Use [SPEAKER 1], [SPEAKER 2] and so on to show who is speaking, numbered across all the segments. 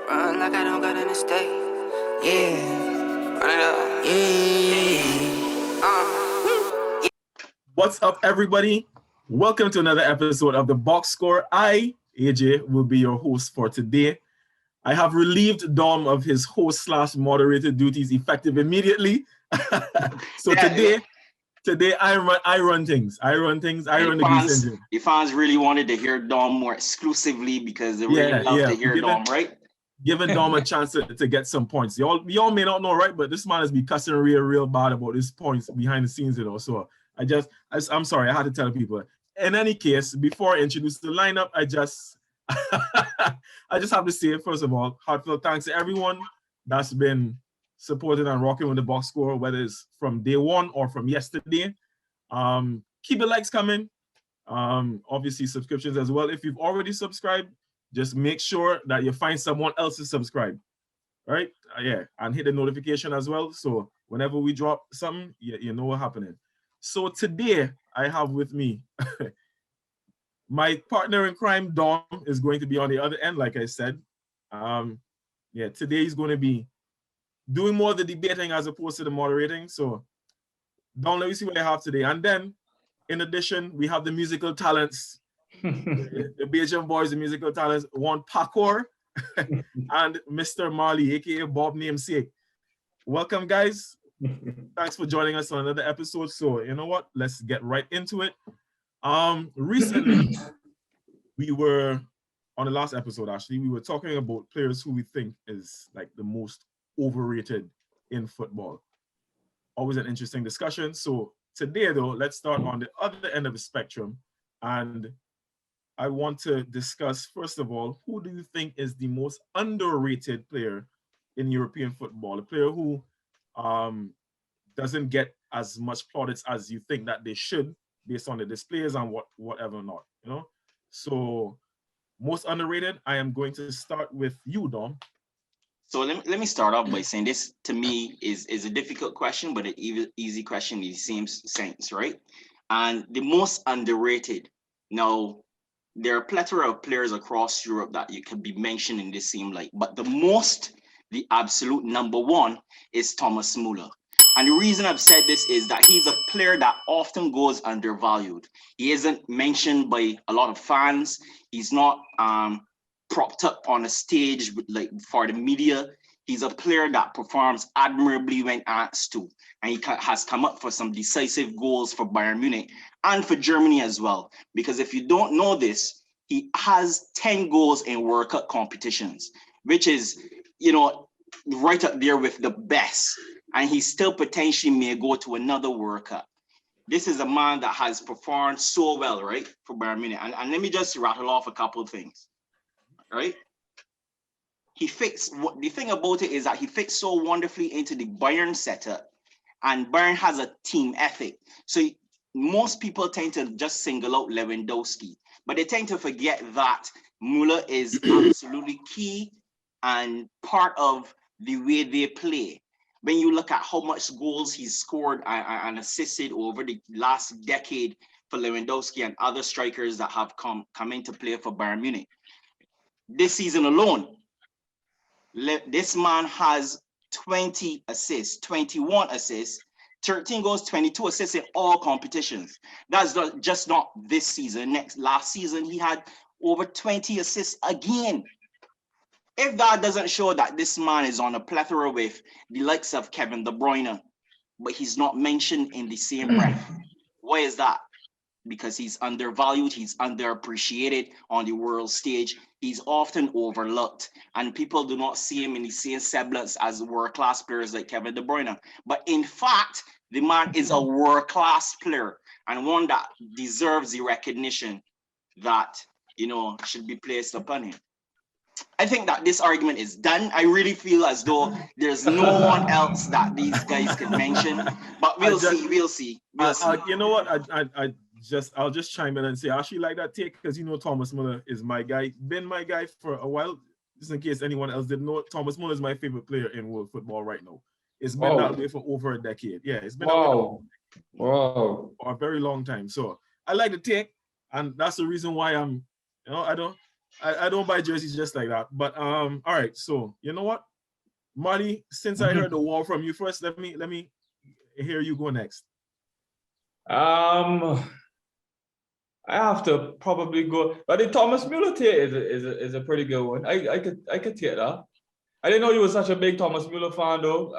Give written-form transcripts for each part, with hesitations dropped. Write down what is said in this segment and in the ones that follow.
[SPEAKER 1] Run like I don't got an estate. Yeah. Run it up. Yeah.
[SPEAKER 2] What's up, everybody? Welcome to another episode of the Box Score. I, Ajay, will be your host for today. I have relieved Dom of his host/moderator duties effective immediately. So today I run things. I run the Goose Engine.
[SPEAKER 3] The fans really wanted to hear Dom more exclusively because they really love to hear Dom, right?
[SPEAKER 2] Giving Dom a chance to get some points. Y'all may not know, right? But this man has been cussing real bad about his points behind the scenes, So I'm sorry, I had to tell people. In any case, before I introduce the lineup, I just have to say, first of all, heartfelt thanks to everyone that's been supporting and rocking with the Box Score, whether it's from day one or from yesterday. Keep the likes coming. Obviously, subscriptions as well. If you've already subscribed, just make sure that you find someone else to subscribe, right? And hit the notification as well. So whenever we drop something, you know what's happening. So today, I have with me my partner in crime, Dom, is going to be on the other end, like I said. Today he's going to be doing more of the debating as opposed to the moderating. So, Dom, let me see what I have today. And then, in addition, we have the musical talents, the Bajan boys, the musical talents, one Pakor and Mr. Marley, aka Bob Namesake. Welcome, guys. Thanks for joining us on another episode. So, you know what? Let's get right into it. Recently, we were on the last episode, actually, we were talking about players who we think is like the most overrated in football. Always an interesting discussion. So today, though, let's start on the other end of the spectrum. And I want to discuss, first of all, who do you think is the most underrated player in European football? A player who doesn't get as much plaudits as you think that they should, based on the displays and whatever not, So most underrated, I am going to start with you, Dom.
[SPEAKER 3] So let me start off by saying this, to me, is a difficult question, but an easy question in the same sense, right? And the most underrated. Now, there are a plethora of players across Europe that you could be mentioned in the same light, but the absolute number one is Thomas Muller. And the reason I've said this is that he's a player that often goes undervalued. He isn't mentioned by a lot of fans. He's not propped up on a stage for the media. He's a player that performs admirably when asked to. And he has come up for some decisive goals for Bayern Munich and for Germany as well. Because if you don't know this, he has 10 goals in World Cup competitions, which is, right up there with the best. And he still potentially may go to another World Cup. This is a man that has performed so well, right, for Bayern Munich. And let me just rattle off a couple of things, right? The thing about it is that he fits so wonderfully into the Bayern setup, and Bayern has a team ethic. So most people tend to just single out Lewandowski, but they tend to forget that Muller is absolutely key and part of the way they play. When you look at how much goals he's scored and assisted over the last decade for Lewandowski and other strikers that have come into play for Bayern Munich. This season alone, this man has 20 assists, 21 assists, 13 goals, 22 assists in all competitions. That's just not this season. Last season, he had over 20 assists again. If that doesn't show that this man is on a plethora with the likes of Kevin De Bruyne, but he's not mentioned in the same breath, why is that? Because he's undervalued, he's underappreciated on the world stage. He's often overlooked, and people do not see him in the same semblance as world-class players like Kevin De Bruyne. But in fact, the man is a world-class player and one that deserves the recognition that, should be placed upon him. I think that this argument is done. I really feel as though there's no one else that these guys can mention, but we'll see.
[SPEAKER 2] You know what? I'll just chime in and say I actually like that take because Thomas Muller is my guy, been my guy for a while. Just in case anyone else didn't know, Thomas Muller is my favorite player in world football right now. It's been that way for over a decade. Yeah, it's been
[SPEAKER 4] for
[SPEAKER 2] a very long time. So I like the take, and that's the reason why I don't I don't buy jerseys just like that. But all right. So you know what, Marley? Since I heard the wall from you first, let me hear you go next.
[SPEAKER 4] I have to probably go, but the Thomas Muller take is a pretty good one. I could take that. I didn't know you were such a big Thomas Muller fan though,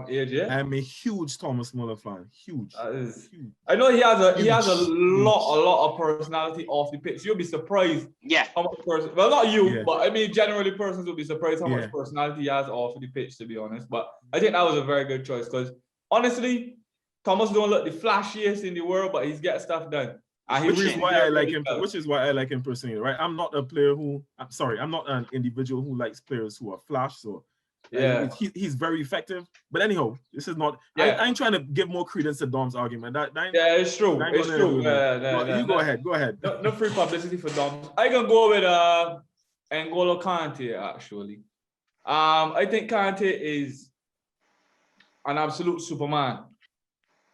[SPEAKER 4] AJ.
[SPEAKER 2] I'm a huge Thomas Muller fan. Huge. Huge.
[SPEAKER 4] I know he has a lot of personality off the pitch. You'll be surprised how much well, not you, but I mean generally persons will be surprised how much personality he has off the pitch, to be honest. But I think that was a very good choice because honestly, Thomas don't look the flashiest in the world, but he's getting stuff done.
[SPEAKER 2] Which is why I like him personally, right? I'm not a player I'm not an individual who likes players who are flash. So he's very effective. But anyhow, this is not. I ain't trying to give more credence to Dom's argument.
[SPEAKER 4] It's true. It's true.
[SPEAKER 2] You go ahead. Go ahead.
[SPEAKER 4] No free publicity for Dom. I can go with N'Golo Kante actually. I think Kante is an absolute Superman.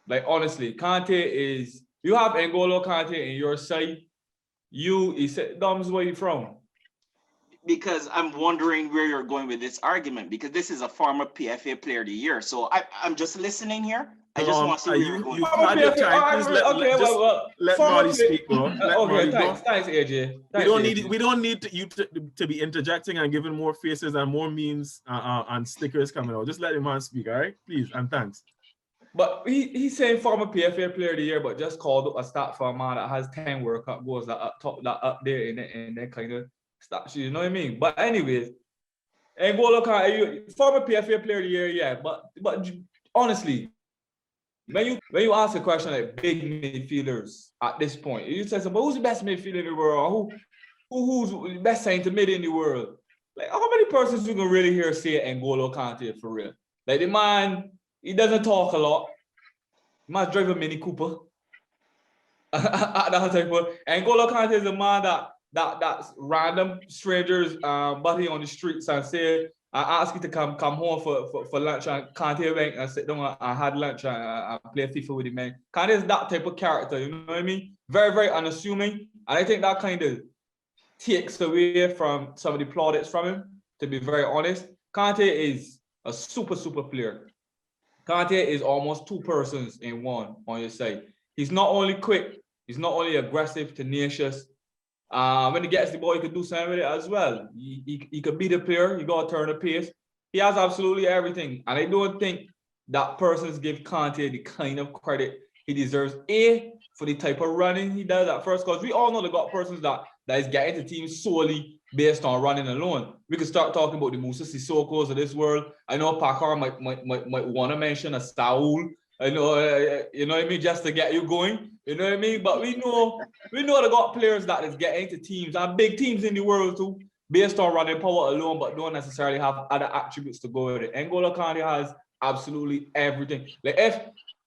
[SPEAKER 4] Like honestly, Kante is. You have N'Golo Kante in your side. He said, Dom's where you from?
[SPEAKER 3] Because I'm wondering where you're going with this argument, because this is a former PFA Player of the Year. So I'm just listening here. I just want to see where you're going.
[SPEAKER 2] Let Marley speak, bro.
[SPEAKER 4] Thanks, AJ.
[SPEAKER 2] We don't need you to be interjecting and giving more faces and more memes and stickers coming out. Just let the man speak, all right? Please, and thanks.
[SPEAKER 4] But he's saying former PFA Player of the Year, but just called up a stat for a man that has 10 World Cup goals that up there in that kind of stats. You know what I mean? But anyways, N'Golo Kante, former PFA Player of the Year, but honestly, when you ask a question like big midfielders at this point, you say, but who's the best midfielder in the world? Who's the best centre mid in the world? Like, how many persons you can really hear say N'Golo Kante for real? Like the man. He doesn't talk a lot. He might drive a Mini Cooper. N'Golo Kante is a man that random strangers buddy on the streets and say, I ask you to come home for lunch, and Kante went and sit down and had lunch and play FIFA with him, man. Kante is that type of character, you know what I mean? Very, very unassuming. And I think that kind of takes away from some of the plaudits from him, to be very honest. Kante is a super, super player. Kante is almost two persons in one on your side. He's not only quick, he's not only aggressive, tenacious. When he gets the ball, he can do something with it as well. He can be the player, he got to turn the pace. He has absolutely everything. And I don't think that persons give Kante the kind of credit he deserves. For the type of running he does at first, because we all know they got persons that is getting to teams solely based on running alone. We could start talking about the Moussa Sissoko's of this world. I know Pakar might want to mention a Saul. I know, you know what I mean, just to get you going. You know what I mean? But we know they got players that is getting to teams and big teams in the world too, based on running power alone, but don't necessarily have other attributes to go with it. N'Golo Kante has absolutely everything. Like if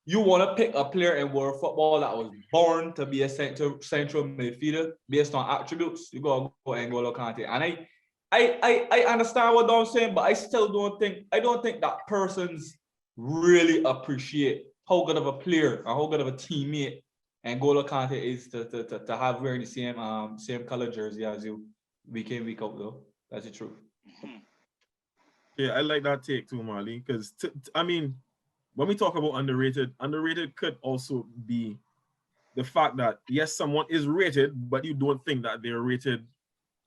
[SPEAKER 4] you want to pick a player in world football that was born to be a central midfielder based on attributes, you gotta go N'Golo Kante. And I understand what Dom's saying, but I still don't think that persons really appreciate how good of a player and how good of a teammate N'Golo Kante is to have wearing the same color jersey as you week in, week out though. That's the truth.
[SPEAKER 2] Yeah, I like that take too, Marley, because I mean, when we talk about underrated could also be the fact that, yes, someone is rated, but you don't think that they're rated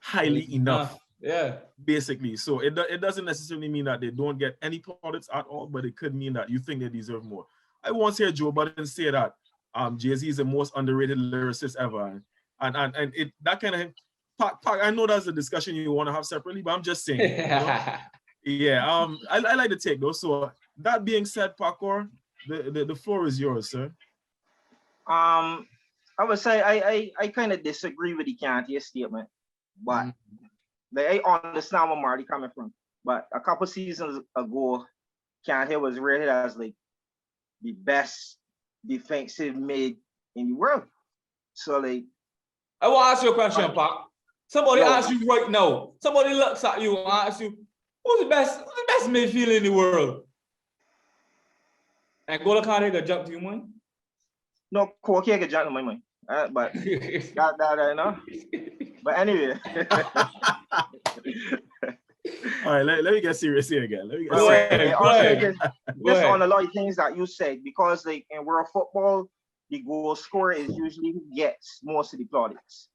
[SPEAKER 2] highly enough.
[SPEAKER 4] Yeah.
[SPEAKER 2] Basically. So it doesn't necessarily mean that they don't get any plaudits at all, but it could mean that you think they deserve more. I once heard Joe Budden say that Jay-Z is the most underrated lyricist ever. And it that kind of I know that's a discussion you want to have separately, but I'm just saying. Yeah, I like the take though. So that being said, Pakor, the floor is yours, sir.
[SPEAKER 5] I would say I kind of disagree with the Kante statement, but I understand where Marty coming from. But a couple seasons ago, Kante was rated as like the best defensive mid in the world. So like,
[SPEAKER 4] I will ask you a question, Pak. Somebody asks you right now. Somebody looks at you and asks you, who's the best midfielder in the world? And N'Golo Kante can jump to your mind?
[SPEAKER 5] No, Koke can jump to my mind. But that no. But anyway.
[SPEAKER 2] All right, let me get serious here again. Let me get
[SPEAKER 5] Go
[SPEAKER 2] serious.
[SPEAKER 5] ahead.
[SPEAKER 4] Go
[SPEAKER 5] Also,
[SPEAKER 4] ahead.
[SPEAKER 5] just
[SPEAKER 4] Go ahead.
[SPEAKER 5] on a lot of things that you said, because like in world football, the goal scorer is usually who gets most of the plaudits.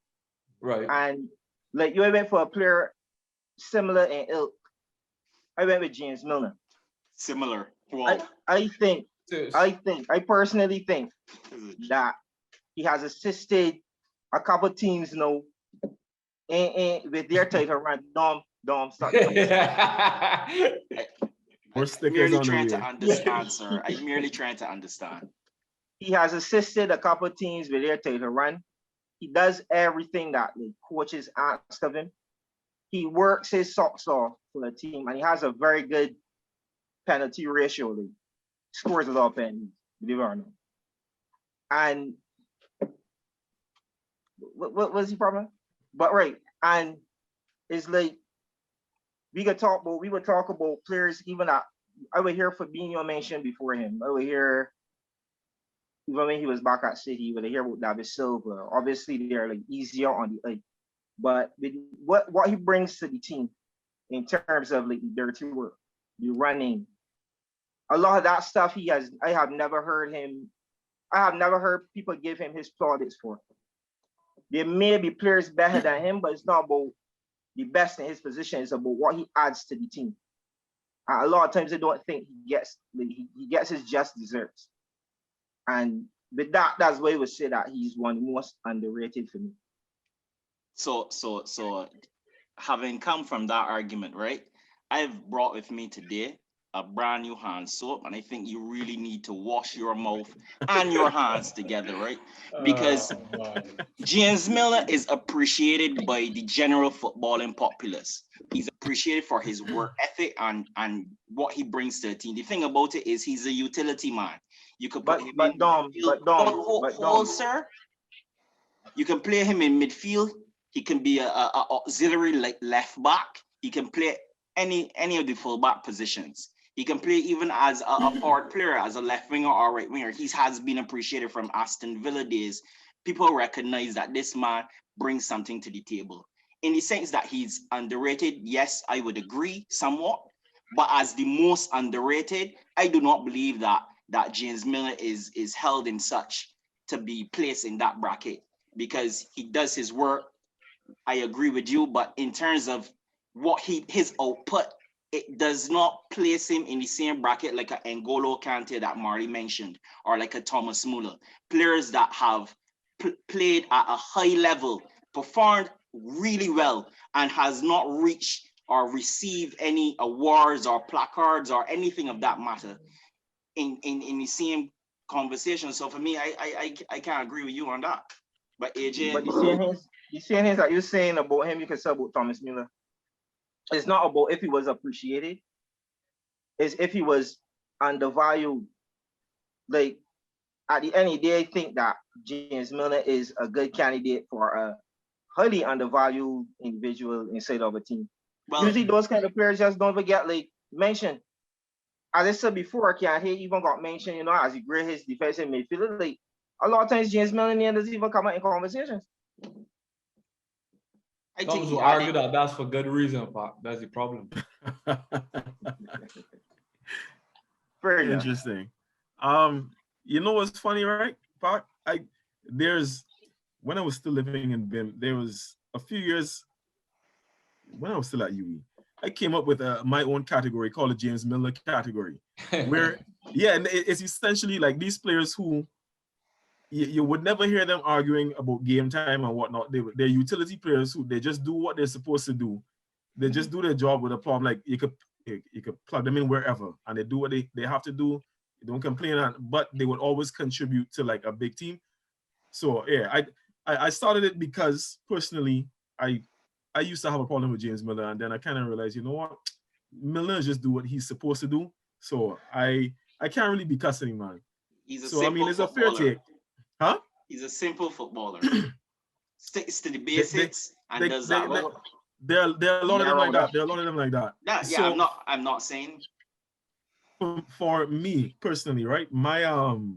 [SPEAKER 4] Right.
[SPEAKER 5] And like you went for a player similar in ilk, I went with James Milner.
[SPEAKER 3] Similar. Wow.
[SPEAKER 5] I personally think that he has assisted a couple teams, with their title run. Dom, stop.
[SPEAKER 2] More
[SPEAKER 3] I'm
[SPEAKER 2] stickers
[SPEAKER 3] merely
[SPEAKER 2] on the
[SPEAKER 3] trying to
[SPEAKER 2] way.
[SPEAKER 3] understand, sir. I'm merely trying to understand.
[SPEAKER 5] He has assisted a couple teams with their title run. He does everything that the coaches ask of him. He works his socks off for the team, and he has a very good penalty ratio. Like, scores a lot of penalties, believe it or not. And what was the problem? But right, and it's like we would talk about players even that I would hear Fabinho mentioned before him. I would hear even when he was back at City, would hear about David Silva. Obviously, they're like easier on the but with what he brings to the team in terms of like the dirty work, the running, a lot of that stuff I have never heard people give him his plaudits for. There may be players better than him, but it's not about the best in his position. It's about what he adds to the team. A lot of times I don't think he gets his just desserts. And with that's why I would say that he's one of the most underrated for me.
[SPEAKER 3] So having come from that argument, right? I've brought with me today a brand new hand soap, and I think you really need to wash your mouth and your hands together, right? Because James Milner is appreciated by the general footballing populace. He's appreciated for his work ethic and what he brings to the team. The thing about it is he's a utility man. You could put him in midfield, sir. You can play him in midfield. He can be a auxiliary like left back. He can play any of the fullback positions. He can play even as a forward player, as a left winger or right winger. He has been appreciated from Aston Villa days. People recognize that this man brings something to the table. In the sense that he's underrated, yes, I would agree somewhat. But as the most underrated, I do not believe that James Milner is held in such to be placed in that bracket, because he does his work. I agree with you, but in terms of what his output, it does not place him in the same bracket like a N'Golo Kante that Marley mentioned, or like a Thomas Muller. Players that have played at a high level, performed really well, and has not reached or received any awards or placards or anything of that matter in the same conversation. So for me, I can't agree with you on that. But AJ,
[SPEAKER 5] but you seeing his that you're saying about him, you can say about Thomas Muller. It's not about if he was appreciated, it's if he was undervalued. Like at the end of the day, I think that James Milner is a good candidate for a highly undervalued individual inside of a team. Well, usually those kind of players just don't get like mentioned. As I said before, he even got mentioned, as he grew his defensive midfielder. Like a lot of times James Milner doesn't even come out in conversations.
[SPEAKER 4] I think you argue that that's for good reason, Pat. That's the problem.
[SPEAKER 2] Very interesting. You know what's funny, right, Pat? When I was still living in BIM, there was a few years when I was still at UE, I came up with my own category called the James Miller category, where and it's essentially like these players who you would never hear them arguing about game time and whatnot. They're utility players who they just do what they're supposed to do. They just do their job with a problem. Like you could plug them in wherever and they do what they have to do. They don't complain, but they would always contribute to like a big team. So yeah, I started it because personally I used to have a problem with James Miller, and then I kind of realized, you know what, Miller just do what he's supposed to do. So I can't really be cussing him, man.
[SPEAKER 3] It's a fair take.
[SPEAKER 2] Huh?
[SPEAKER 3] He's a simple footballer. Sticks to the basics and does that well.
[SPEAKER 2] There are a lot of them like that. There are a lot of them like that.
[SPEAKER 3] So, I'm not saying.
[SPEAKER 2] For me personally, right? My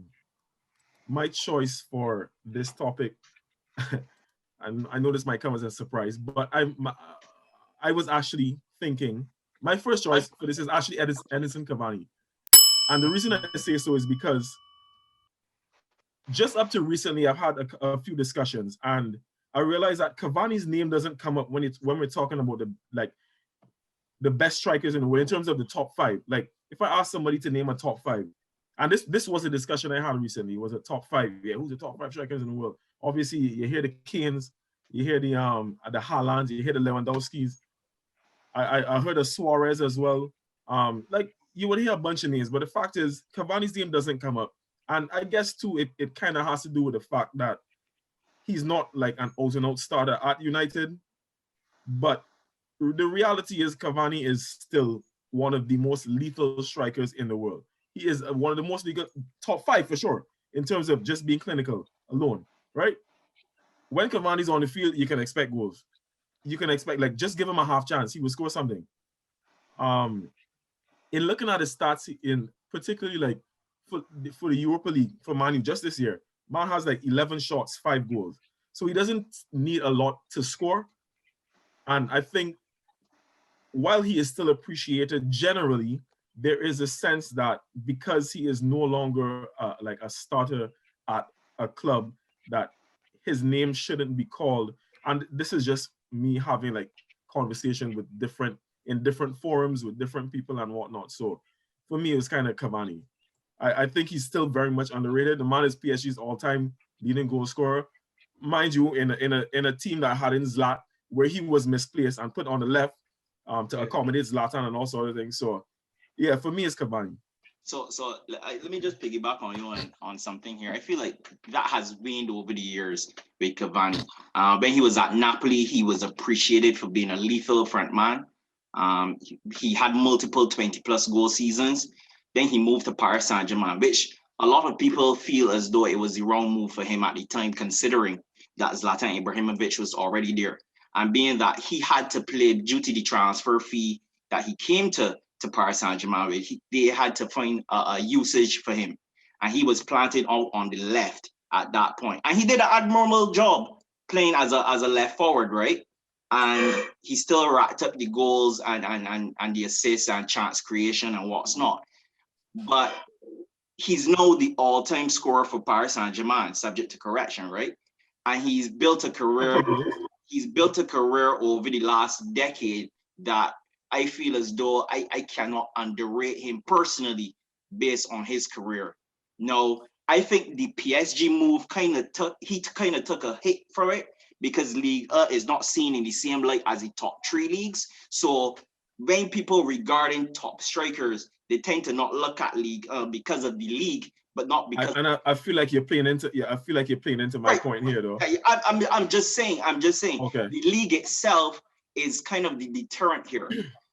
[SPEAKER 2] choice for this topic, and I know this might come as a surprise, but I was actually thinking my first choice for this is actually Edinson Cavani. And the reason I say so is because just up to recently, I've had a few discussions, and I realized that Cavani's name doesn't come up when we're talking about the best strikers in the world in terms of the top 5. Like if I ask somebody to name a top 5, and this was a discussion I had recently, was a top 5. Yeah, who's the top 5 strikers in the world? Obviously, you hear the Kanes, you hear the Haalands, you hear the Lewandowskis. I heard of Suarez as well. Like you would hear a bunch of names, but the fact is Cavani's name doesn't come up. And I guess too, it kind of has to do with the fact that he's not like an out-and-out starter at United. But the reality is Cavani is still one of the most lethal strikers in the world. He is one of the most lethal, top 5 for sure, in terms of just being clinical alone, right? When Cavani's on the field, you can expect goals. You can expect, like, just give him a half chance, he will score something. In looking at his stats, in particularly like for the Europa League, for Man U just this year, Man has like 11 shots, 5 goals. So he doesn't need a lot to score. And I think while he is still appreciated generally, there is a sense that because he is no longer like a starter at a club, that his name shouldn't be called. And this is just me having like conversation with in different forums with different people and whatnot. So for me, it was kind of Cavani. I think he's still very much underrated. The man is PSG's all-time leading goal scorer. Mind you, in a team that had in Zlat, where he was misplaced and put on the left to accommodate Zlatan and all sorts of things. So yeah, for me, it's Cavani.
[SPEAKER 3] So let me just piggyback on you on something here. I feel like that has waned over the years with Cavani. When he was at Napoli, he was appreciated for being a lethal front man. He had multiple 20-plus goal seasons. Then he moved to Paris Saint-Germain, which a lot of people feel as though it was the wrong move for him at the time, considering that Zlatan Ibrahimovic was already there. And being that he had to play due to the transfer fee that he came to Paris Saint-Germain with, they had to find a usage for him. And he was planted out on the left at that point. And he did an admirable job playing as a left forward, right? And he still racked up the goals and the assists and chance creation and what's not. But he's now the all-time scorer for Paris Saint-Germain, subject to correction, right? And he's built a career. He's built a career over the last decade that I feel as though I cannot underrate him personally based on his career. No, I think the PSG move kind of took a hit for it because Liga is not seen in the same light as the top 3 leagues. So when people regarding top strikers, they tend to not look at league because of the league, but not because.
[SPEAKER 2] I feel like you're playing into. Yeah, I feel like you're playing into my
[SPEAKER 3] right.
[SPEAKER 2] point here, though.
[SPEAKER 3] I'm just saying.
[SPEAKER 2] Okay.
[SPEAKER 3] The league itself is kind of the deterrent here.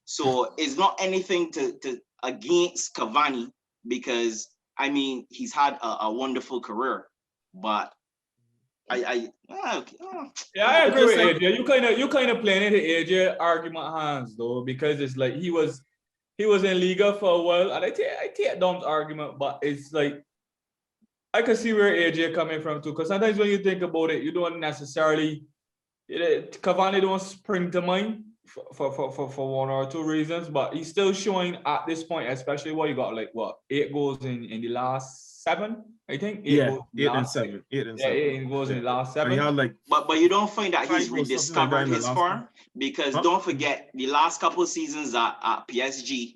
[SPEAKER 3] So it's not anything to against Cavani because I mean he's had a wonderful career, but I
[SPEAKER 4] agree with AJ. You kind of playing into AJ argument hands though, because it's like he was in Liga for a while, and I take Dom's argument, but it's like I can see where AJ coming from too, because sometimes when you think about it, you don't necessarily Cavani don't spring to mind for 1 or 2 reasons, but he's still showing at this point, especially what you got like 8 goals in the last 7, I think. 8 and 7. 8 goals in the last 7.
[SPEAKER 3] But you don't find that he's rediscovered his form because don't forget the last couple of seasons at PSG,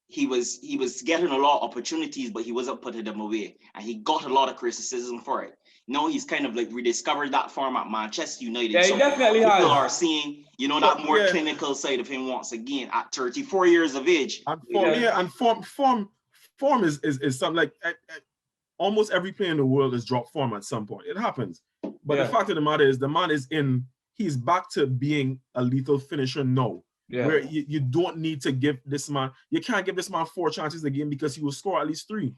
[SPEAKER 3] he was getting a lot of opportunities, but he wasn't putting them away, and he got a lot of criticism for it. Now he's kind of like rediscovered that form at Manchester United.
[SPEAKER 4] Yeah,
[SPEAKER 3] so
[SPEAKER 4] he definitely
[SPEAKER 3] people
[SPEAKER 4] has.
[SPEAKER 3] are seeing, that more clinical side of him once again at 34 years of age.
[SPEAKER 2] And form is something like almost every player in the world has dropped form at some point. It happens. But the fact of the matter is the man he's back to being a lethal finisher now. Yeah. Where you don't need to give this man, you can't give this man 4 chances a game because he will score at least 3.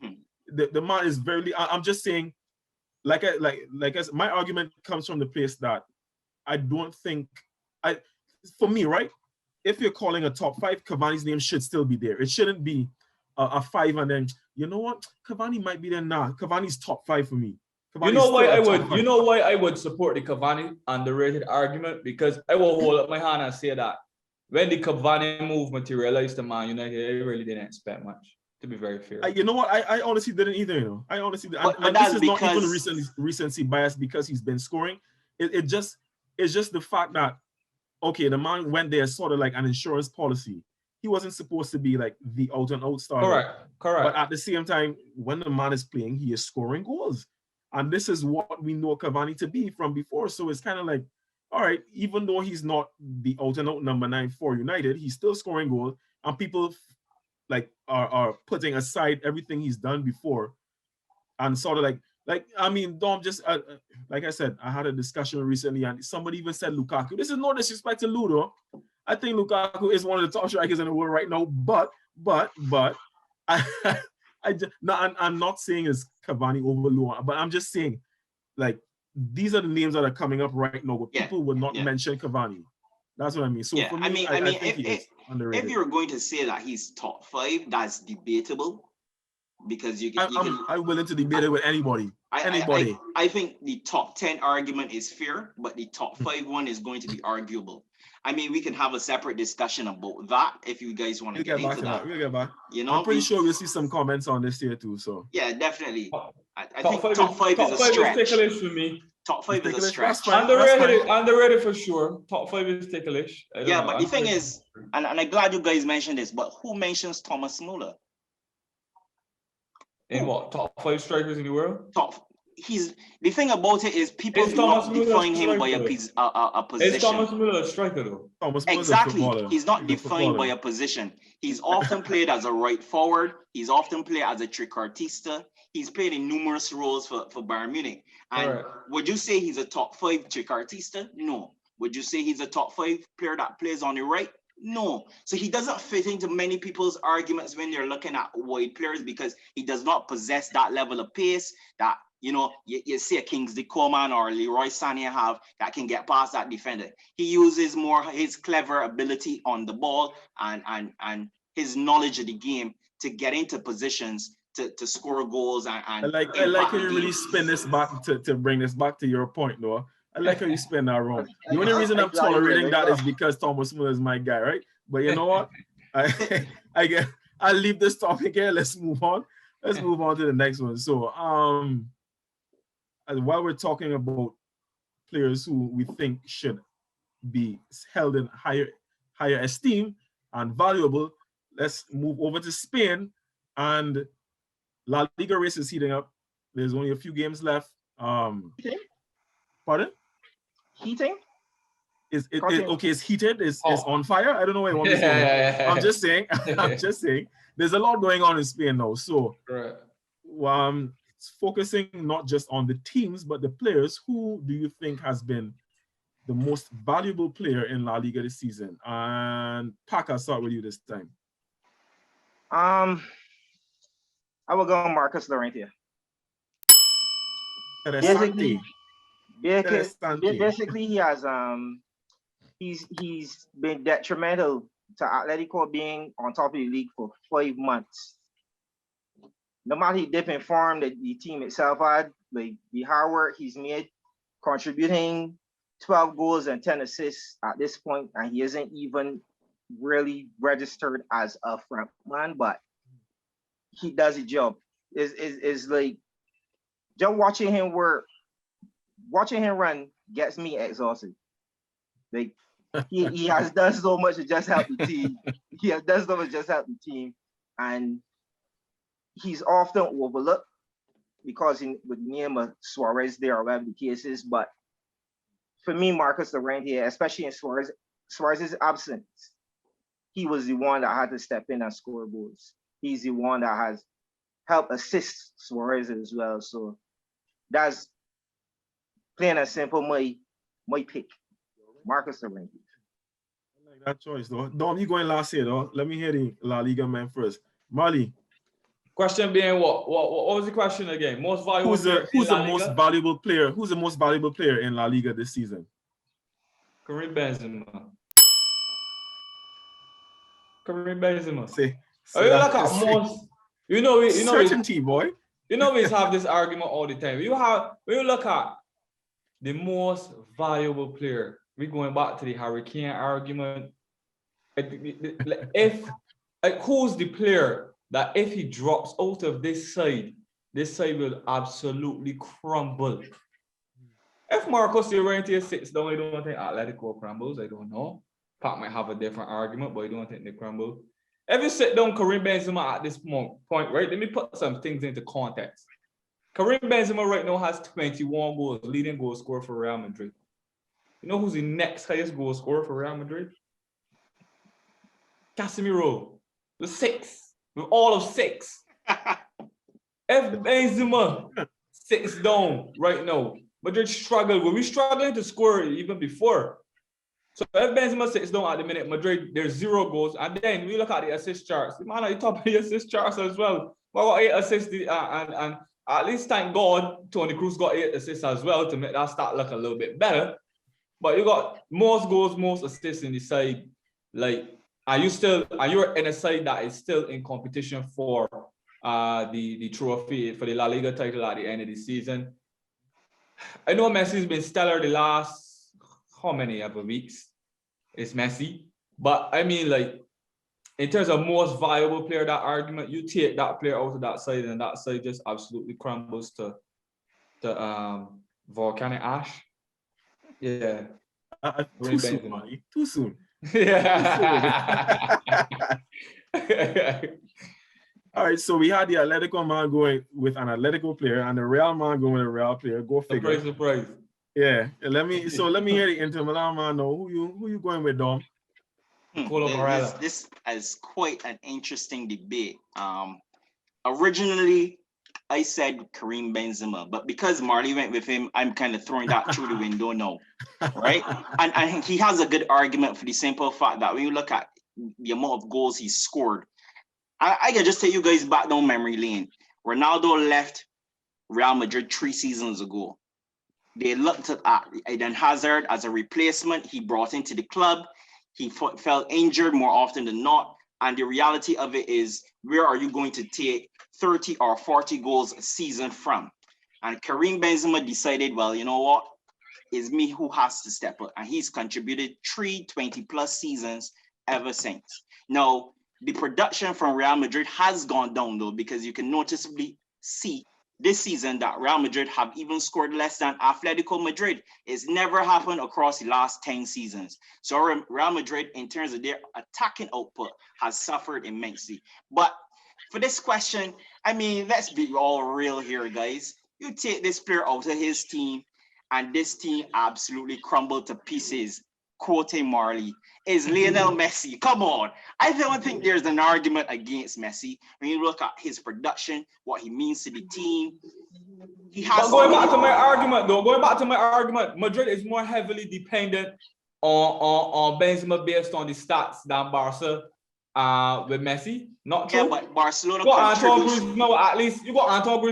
[SPEAKER 2] The man is I'm just saying, my argument comes from the place that I don't think for me, right? If you're calling a top 5, Cavani's name should still be there. It shouldn't be a 5 and then, you know what? Cavani might be there now. Cavani's top 5 for me. Cavani's
[SPEAKER 4] You know why
[SPEAKER 2] still a
[SPEAKER 4] I
[SPEAKER 2] top
[SPEAKER 4] would.
[SPEAKER 2] five.
[SPEAKER 4] You know why I would support the Cavani underrated argument, because I will hold up my hand and say that when the Cavani move materialized to Man United, I really didn't expect much. To be very fair.
[SPEAKER 2] You know what? I honestly didn't either. You know, I honestly,
[SPEAKER 3] But
[SPEAKER 2] and
[SPEAKER 3] that's
[SPEAKER 2] this is not even
[SPEAKER 3] because
[SPEAKER 2] recency bias because he's been scoring. It's just the fact that okay, the man went there sort of like an insurance policy. He wasn't supposed to be like the out and out starter.
[SPEAKER 4] Correct.
[SPEAKER 2] But at the same time, when the man is playing, he is scoring goals. And this is what we know Cavani to be from before. So it's kind of like, all right, even though he's not the out and out number 9 for United, he's still scoring goals. And people like are putting aside everything he's done before and sort of like I mean, Dom, just like I said, I had a discussion recently and somebody even said Lukaku. This is no disrespect to Ludo. I think Lukaku is one of the top strikers in the world right now, but I'm not saying it's Cavani over Luan, but I'm just saying like these are the names that are coming up right now, but people would not mention Cavani. That's what I mean. So for me, I think he is underrated.
[SPEAKER 3] If you're going to say that he's top 5, that's debatable because
[SPEAKER 2] I'm willing to debate it with anybody.
[SPEAKER 3] I think the top 10 argument is fair, but the top 5 one is going to be arguable. I mean, we can have a separate discussion about that if you guys want to get into that.
[SPEAKER 2] We'll get back.
[SPEAKER 3] You know,
[SPEAKER 2] I'm pretty sure we'll see some comments on this here too. So
[SPEAKER 3] yeah, definitely. I
[SPEAKER 4] Top
[SPEAKER 3] think top five is a stretch.
[SPEAKER 4] Is ticklish for me.
[SPEAKER 3] Top 5 is a stretch.
[SPEAKER 4] Underrated for sure. Top 5 is ticklish.
[SPEAKER 3] Yeah, but the thing is, and I'm glad you guys mentioned this, but who mentions Thomas Muller?
[SPEAKER 4] In what? Top 5 strikers in the world?
[SPEAKER 3] The thing about it is people do not define him by a position.
[SPEAKER 4] Is Thomas Muller a striker though?
[SPEAKER 3] Exactly. He's not defined by a position. He's often played as a right forward. He's often played as a trequartista. He's played in numerous roles for Bayern Munich. And would you say he's a top 5 trequartista? No. Would you say he's a top 5 player that plays on the right? No. So he doesn't fit into many people's arguments when they're looking at wide players because he does not possess that level of pace that, you know, you see a Kingsley Coman or Leroy Sané have that can get past that defender. He uses more his clever ability on the ball and his knowledge of the game to get into positions to score goals and
[SPEAKER 2] I like how you really spin this back to bring this back to your point, Noah. I like how you spin that wrong. The only reason I'm tolerating that is because Thomas Muller is my guy, right? But you know what? I'll leave this topic here. Let's move on. Let's move on to the next one. So while we're talking about players who we think should be held in higher esteem and valuable, let's move over to Spain. And La Liga race is heating up. There's only a few games left. Pardon?
[SPEAKER 5] Heating?
[SPEAKER 2] Is it okay? It's heated. It's on fire. I don't know what you want to say. I'm just saying. I'm just saying. There's a lot going on in Spain now. So, it's focusing not just on the teams but the players. Who do you think has been the most valuable player in La Liga this season? And Pac, I'll start with you this time.
[SPEAKER 5] I will go Marcus Llorente. Basically, he has he's been detrimental to Atletico being on top of the league for 5 months. No matter he dip in form that the team itself had, like the hard work he's made, contributing 12 goals and 10 assists at this point, and he isn't even really registered as a front man, but he does the job. Is like just watching him work. Watching him run gets me exhausted. Like he has done so much to just help the team. He has done so much to just help the team, and he's often overlooked because with the name of Suarez there or whatever the case is. But for me, Marcus Llorente, especially in Suarez's absence, he was the one that had to step in and score goals. He's the one that has helped assist Suarez as well. So that's plain and simple my pick, Marcus Llorente.
[SPEAKER 2] I like that choice, though. Dom, you going last here, though. Let me hear the La Liga man first. Marley.
[SPEAKER 4] Question being what was the question again? Most valuable.
[SPEAKER 2] Who's the most valuable player? Who's the most valuable player in La Liga this season?
[SPEAKER 4] Karim Benzema. Karim Benzema.
[SPEAKER 2] Say
[SPEAKER 4] you know,
[SPEAKER 2] certainty, boy.
[SPEAKER 4] You know, we have this argument all the time. When you look at the most valuable player, we're going back to the Hurricane argument. If who's the player that if he drops out of this side will absolutely crumble. If Marcos Llorente sits down, I don't think Atletico crumbles. I don't know. Pat might have a different argument, but I don't think they crumble. If you sit down Karim Benzema at this point, right? Let me put some things into context. Karim Benzema right now has 21 goals, leading goal scorer for Real Madrid. You know who's the next highest goal scorer for Real Madrid? Casemiro, with 6, with all of 6. If Benzema sits down right now, Madrid struggle. Well, we struggling to score even before. So if Benzema sits down at the minute, Madrid, there's 0 goals. And then we look at the assist charts. The man at the top of the assist charts as well. Well, got 8 assists and at least thank God Toni Kroos got 8 assists as well to make that start look a little bit better. But you got most goals, most assists in the side. Like, you're in a side that is still in competition for the trophy for the La Liga title at the end of the season. I know Messi's been stellar the last how many ever weeks? It's Messi. But I mean, like, in terms of most valuable player, that argument, you take that player out of that side and that side just absolutely crumbles to volcanic ash. Yeah.
[SPEAKER 2] Too soon, Marley. Too soon.
[SPEAKER 4] Yeah.
[SPEAKER 2] All right, so we had the Atletico man going with an Atletico player and the Real man going with a Real player. Go figure.
[SPEAKER 4] Surprise.
[SPEAKER 2] Yeah. Let me hear the Inter Milan man know who you going with, Dom.
[SPEAKER 3] This is quite an interesting debate. Originally, I said Karim Benzema, but because Marley went with him, I'm kind of throwing that through the window now, right? And he has a good argument for the simple fact that when you look at the amount of goals he's scored, I can just take you guys back down memory lane. Ronaldo left Real Madrid 3 seasons ago. They looked at Eden Hazard as a replacement. He brought into the club. He fell injured more often than not. And the reality of it is, where are you going to take 30 or 40 goals a season from? And Karim Benzema decided, well, you know what? It's me who has to step up. And he's contributed 3 20+ seasons ever since. Now, the production from Real Madrid has gone down, though, because you can noticeably see this season that Real Madrid have even scored less than Atletico Madrid. It's never happened across the last 10 seasons. So Real Madrid, in terms of their attacking output, has suffered immensely. But for this question, I mean, let's be all real here, guys. You take this player out of his team, and this team absolutely crumbled to pieces. Quoting Marley, is Lionel Messi. Come on. I don't think there's an argument against Messi. When you look at his production, what he means to the team, he has.
[SPEAKER 4] But going back to my argument, Madrid is more heavily dependent on Benzema based on the stats than Barca with Messi. Not true.
[SPEAKER 3] Yeah, but Barcelona.
[SPEAKER 4] You got Antoine Griezmann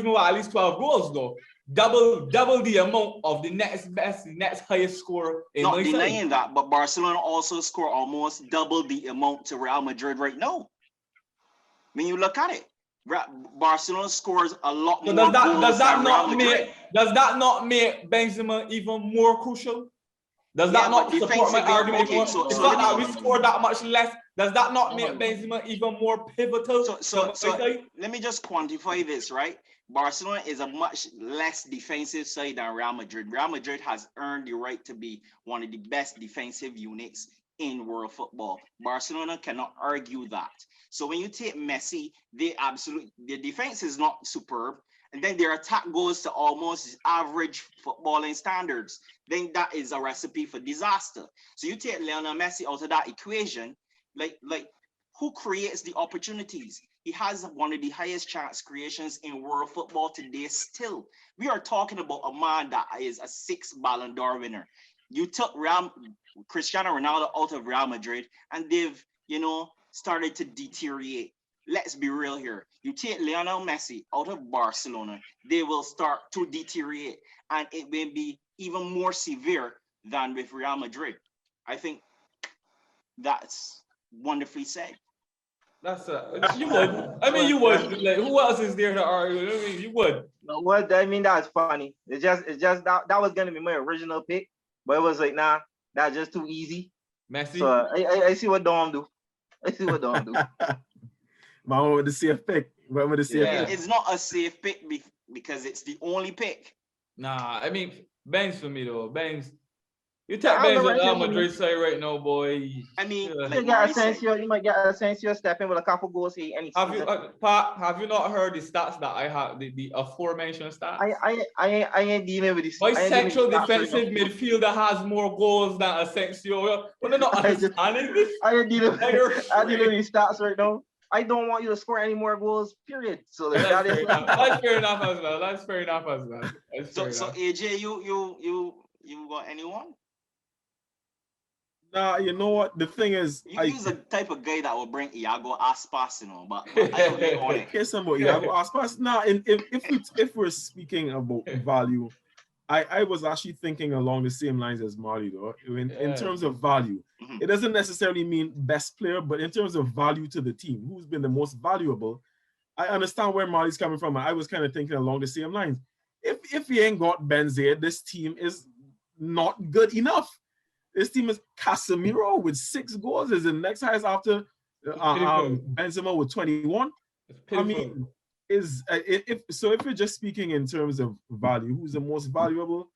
[SPEAKER 4] with at least 12 goals though. Double the amount of the next highest scorer in
[SPEAKER 3] Not denying that, but Barcelona also score almost double the amount to Real Madrid right now. When you look at it, Barcelona scores a lot more. Does that not make Benzema even more crucial? Does that not support my argument?
[SPEAKER 4] Okay, it's not that we score that much less. Does that not make Benzema even more pivotal?
[SPEAKER 3] So let me just quantify this, right? Barcelona is a much less defensive side than Real Madrid. Real Madrid has earned the right to be one of the best defensive units in world football. Barcelona cannot argue that. So when you take Messi, their defense is not superb. And then their attack goes to almost average footballing standards. Then that is a recipe for disaster. So you take Lionel Messi out of that equation, like who creates the opportunities? He has one of the highest chance creations in world football today still. We are talking about a man that is a 6 Ballon d'Or winner. You took Cristiano Ronaldo out of Real Madrid and they've, started to deteriorate. Let's be real here. You take Lionel Messi out of Barcelona, they will start to deteriorate and it will be even more severe than with Real Madrid. I think that's wonderfully said.
[SPEAKER 4] You would. I mean, you would. Like, who else is there to argue? I mean, you would.
[SPEAKER 5] What I mean, that's funny. It's just that was gonna be my original pick, but it was like, nah, that's just too easy.
[SPEAKER 4] Messi.
[SPEAKER 5] So I see what Dom do. I see what Dom do.
[SPEAKER 2] Man with the safe pick. Man with the safe pick.
[SPEAKER 3] It's not a safe pick because it's the only pick.
[SPEAKER 4] Nah, I mean, Banks for me though. Banks. You take Banks on Real Madrid side right now, boy.
[SPEAKER 3] I mean,
[SPEAKER 5] you might get a sense you're stepping with a couple goals here any
[SPEAKER 4] Have
[SPEAKER 5] season.
[SPEAKER 4] have you not heard the stats that I have, the aforementioned stats?
[SPEAKER 5] I ain't dealing with this.
[SPEAKER 4] My central defensive midfielder has more goals than Asensio. Well, they're not understanding this.
[SPEAKER 5] I ain't dealing with these stats right now. I don't want you to score any more goals, period. So
[SPEAKER 4] that's fair enough as well. That's fair enough as well.
[SPEAKER 3] So AJ, you got anyone?
[SPEAKER 2] Nah, you know what? The thing is,
[SPEAKER 3] He's the type of guy that will bring Iago Aspas, you know, but I don't get on it.
[SPEAKER 2] Okay, somebody Iago Aspas. Nah, if we're speaking about value, I was actually thinking along the same lines as Marley though. In terms of value, it doesn't necessarily mean best player, but in terms of value to the team, who's been the most valuable. I understand where Marley's coming from. I was kind of thinking along the same lines. If he ain't got Benzema, this team is not good enough. This team is Casemiro with 6 goals is the next highest after Benzema with 21. I mean, if you're just speaking in terms of value, who's the most valuable?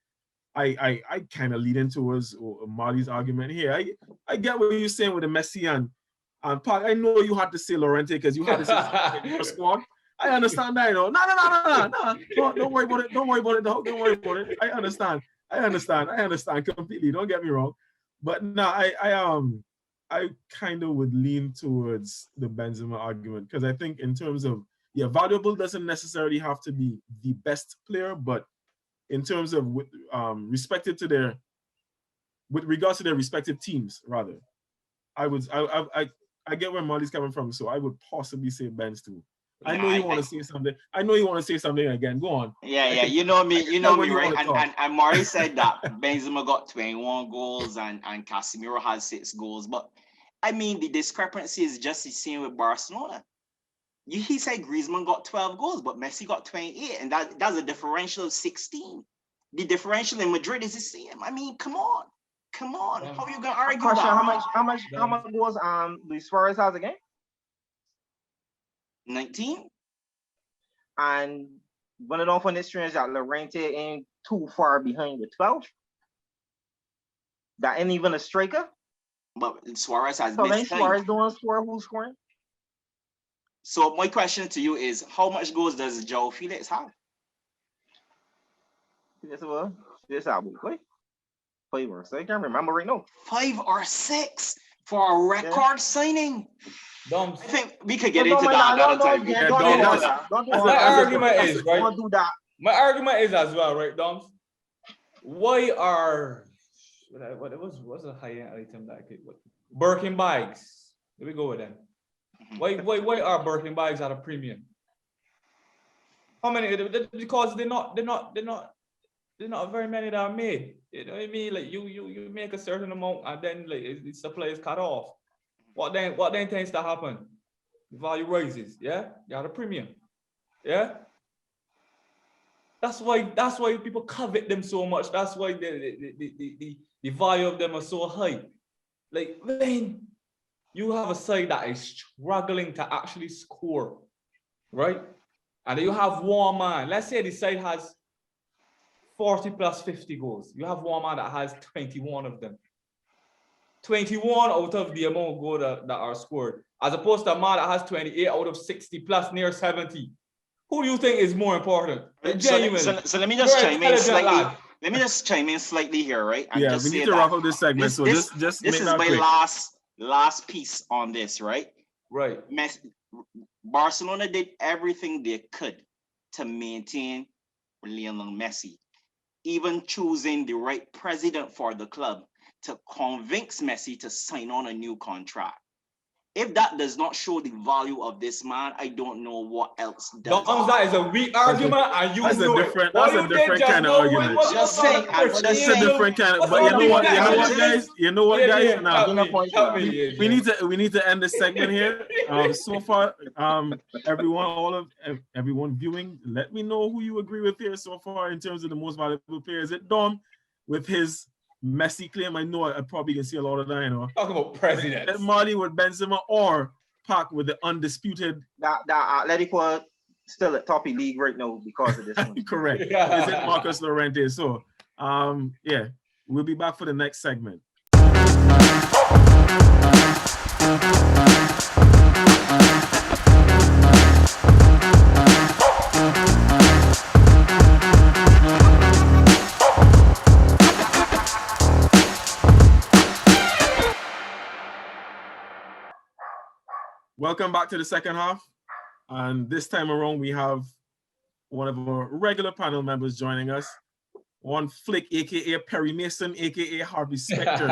[SPEAKER 2] I kind of lean in towards Marley's argument here. I get what you're saying with the Messi and Park. I know you had to say Llorente because you had to say in your squad. I understand that, you know. No, don't worry about it. Don't worry about it. Don't worry about it. I understand completely. Don't get me wrong. But no, I kind of would lean towards the Benzema argument because I think in terms of valuable doesn't necessarily have to be the best player, but in terms of with regards to their respective teams, rather, I get where Marley's coming from, so I would possibly say Benz too. I know you want to say something. I know you want to say something again. Go on.
[SPEAKER 3] Yeah, you know me, right? And Marley said that Benzema got 21 goals and Casemiro has 6 goals. But I mean, the discrepancy is just the same with Barcelona. He said Griezmann got 12 goals, but Messi got 28, and that's a differential of 16. The differential in Madrid is the same. I mean, come on. How are you gonna argue
[SPEAKER 5] Question,
[SPEAKER 3] that?
[SPEAKER 5] how much goals Luis Suarez has again?
[SPEAKER 3] 19.
[SPEAKER 5] And one of the funny strange that Llorente ain't too far behind with 12. That ain't even a striker.
[SPEAKER 3] But Suarez has
[SPEAKER 5] so then
[SPEAKER 3] missed
[SPEAKER 5] Suarez
[SPEAKER 3] time.
[SPEAKER 5] doing score, who's scoring?
[SPEAKER 3] So my question to you is, how much goals does João Felix have?
[SPEAKER 5] This wait. 5 or 6. I can't remember right now.
[SPEAKER 3] 5 or 6 for a record signing. I think we could get into that another time.
[SPEAKER 5] Don't do that.
[SPEAKER 4] My argument is, right?
[SPEAKER 5] Don't do that.
[SPEAKER 4] My argument is as well, right, Doms? Why are what's a high-end item that I could Birkin bags? Let me go with them. Why are Birkin bags at a premium? How many? Because they're not very many that are made. You know what I mean? Like you make a certain amount and then like the supply is cut off. What then tends to happen? The value rises, yeah? You have a premium. Yeah? That's why people covet them so much. That's why the value of them are so high. Like when you have a side that is struggling to actually score, right? And you have one man, let's say the side has 40 plus 50 goals. You have one man that has 21 of them. 21 out of the amount of goals that are scored, as opposed to a man that has 28 out of 60 plus near 70. Who do you think is more important? Genuinely.
[SPEAKER 3] So let me just chime in slightly. Let me just chime in slightly here, right? And just
[SPEAKER 2] we need to wrap up this segment. This
[SPEAKER 3] is my last piece on this, right?
[SPEAKER 4] Right.
[SPEAKER 3] Barcelona did everything they could to maintain Lionel Messi, even choosing the right president for the club to convince Messi to sign on a new contract. if that does not show the value of this man, I don't know what else does.
[SPEAKER 4] Doms, that is a weak argument, and you
[SPEAKER 2] That's a
[SPEAKER 4] know
[SPEAKER 2] different.
[SPEAKER 4] it. What
[SPEAKER 2] That's a
[SPEAKER 4] you did
[SPEAKER 2] different
[SPEAKER 4] just
[SPEAKER 2] kind of
[SPEAKER 4] now,
[SPEAKER 2] argument.
[SPEAKER 4] what's
[SPEAKER 3] Just
[SPEAKER 4] going on
[SPEAKER 3] saying,
[SPEAKER 4] with
[SPEAKER 3] I'm
[SPEAKER 4] Chris
[SPEAKER 3] just
[SPEAKER 2] That's a
[SPEAKER 3] saying.
[SPEAKER 2] different kind of.
[SPEAKER 4] What's
[SPEAKER 2] But
[SPEAKER 4] wrong
[SPEAKER 2] you know
[SPEAKER 4] with
[SPEAKER 2] what?
[SPEAKER 4] that?
[SPEAKER 2] You know what,
[SPEAKER 3] Ajay?
[SPEAKER 2] guys? You know what, guys?
[SPEAKER 4] Yeah,
[SPEAKER 2] Now
[SPEAKER 4] help me.
[SPEAKER 2] we need to end this segment here. So far, everyone viewing, let me know who you agree with here so far in terms of the most valuable player. Is it Dom with his Messi claim? I know I probably can see a lot of that. You know,
[SPEAKER 4] Talking about presidents.
[SPEAKER 2] Marley with Benzema or Pac with the undisputed.
[SPEAKER 5] That Atletico still at top of league right now because of this one.
[SPEAKER 2] Correct. Is it Marcus Llorente? So, yeah, we'll be back for the next segment. Welcome back to the second half. And this time around, we have one of our regular panel members joining us. One Flick, aka Perry Mason, aka Harvey Specter.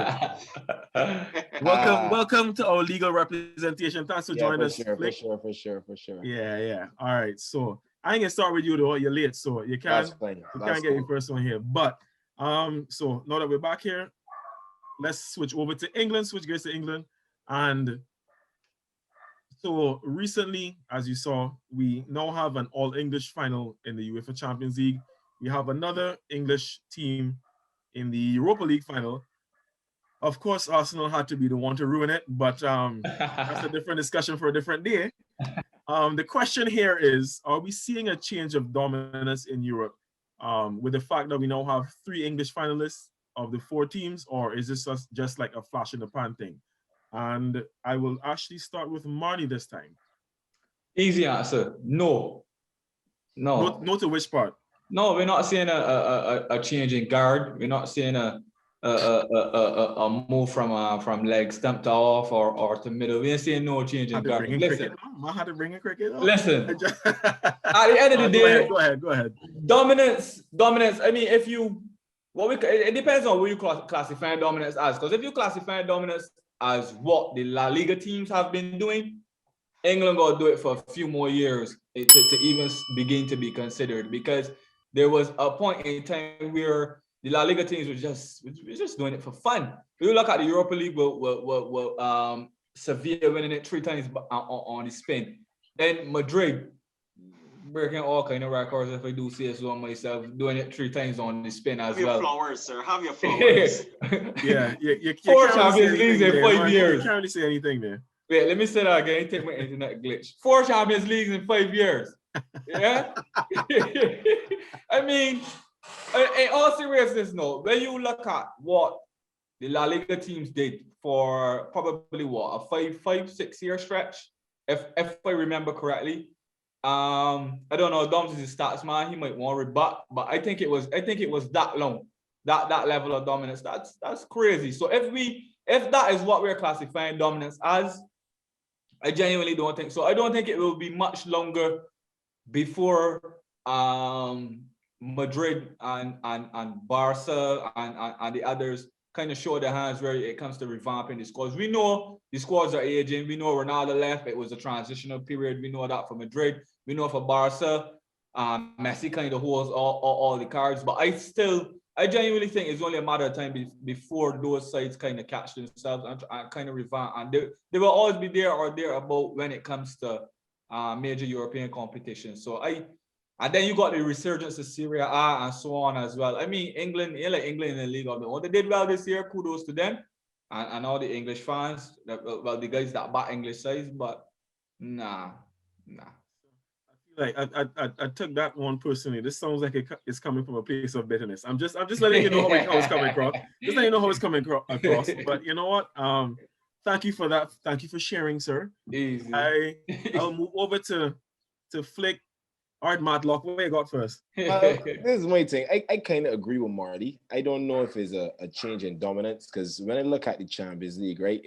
[SPEAKER 2] Welcome to our legal representation. Thanks for joining us.
[SPEAKER 6] For sure.
[SPEAKER 2] Yeah. All right. So I ain't gonna start with you though. You're late, so you can't get your first one here. But so now that we're back here, let's switch over to England. Switch gears to England, and so recently, as you saw, we now have an all-English final in the UEFA Champions League. We have another English team in the Europa League final. Of course, Arsenal had to be the one to ruin it, but that's a different discussion for a different day. The question here is, are we seeing a change of dominance in Europe with the fact that we now have 3 English finalists of the 4 teams, or is this just like a flash in the pan thing? And I will actually start with Marley this time.
[SPEAKER 4] Easy answer. No
[SPEAKER 2] to which part?
[SPEAKER 4] No, we're not seeing a change in guard. We're not seeing a move from leg stumped off or to middle. We ain't seeing no change in guard. Listen,
[SPEAKER 2] I had to bring in cricket.
[SPEAKER 4] Listen. At the end of the day,
[SPEAKER 2] go ahead.
[SPEAKER 4] Dominance. I mean, it depends on what you classify dominance as. Because if you classify dominance as what the La Liga teams have been doing, England got to do it for a few more years to even begin to be considered, because there was a point in time where the La Liga teams were just doing it for fun. We look at the Europa League, Sevilla winning it 3 times on the spin. Then Madrid breaking all kind of records, if I do say so myself, doing it 3 times on the spin as well.
[SPEAKER 3] Have your flowers, sir. Have your flowers.
[SPEAKER 2] Yeah, you
[SPEAKER 4] 4 Champions Leagues in 5 years.
[SPEAKER 2] You can't really say anything there.
[SPEAKER 4] Wait, let me say that again. Take my internet glitch. 4 Champions Leagues in 5 years. Yeah? I mean, in all seriousness, no. When you look at what the La Liga teams did for probably a 5-6 year stretch, if I remember correctly. I don't know, Dom's is a stats man, he might want to rebut, but I think it was that long, that level of dominance. That's crazy. So if that is what we're classifying dominance as, I genuinely don't think so. I don't think it will be much longer before Madrid and Barca and the others kind of show their hands where it comes to revamping the squads. We know the squads are aging. We know Ronaldo left. It was a transitional period. We know that for Madrid. We know for Barca, Messi kind of holds all the cards. But I genuinely think it's only a matter of time before those sides kind of catch themselves and kind of revamp. And they will always be there or thereabout when it comes to major European competition. So and then you got the resurgence of Serie A and so on as well. I mean, England in the League of the World, they did well this year. Kudos to them and all the English fans. Well, the guys that back English sides, but nah.
[SPEAKER 2] Like I took that one personally. This sounds like it's coming from a place of bitterness. I'm just letting you know how it's coming across. Just letting you know how it's coming across. But you know what? Thank you for that. Thank you for sharing, sir.
[SPEAKER 4] Easy.
[SPEAKER 2] I'll move over to Flick. All right, Matlock, what you got first?
[SPEAKER 6] This is my thing. I kind of agree with Marley. I don't know if it's a change in dominance, because when I look at the Champions League, right,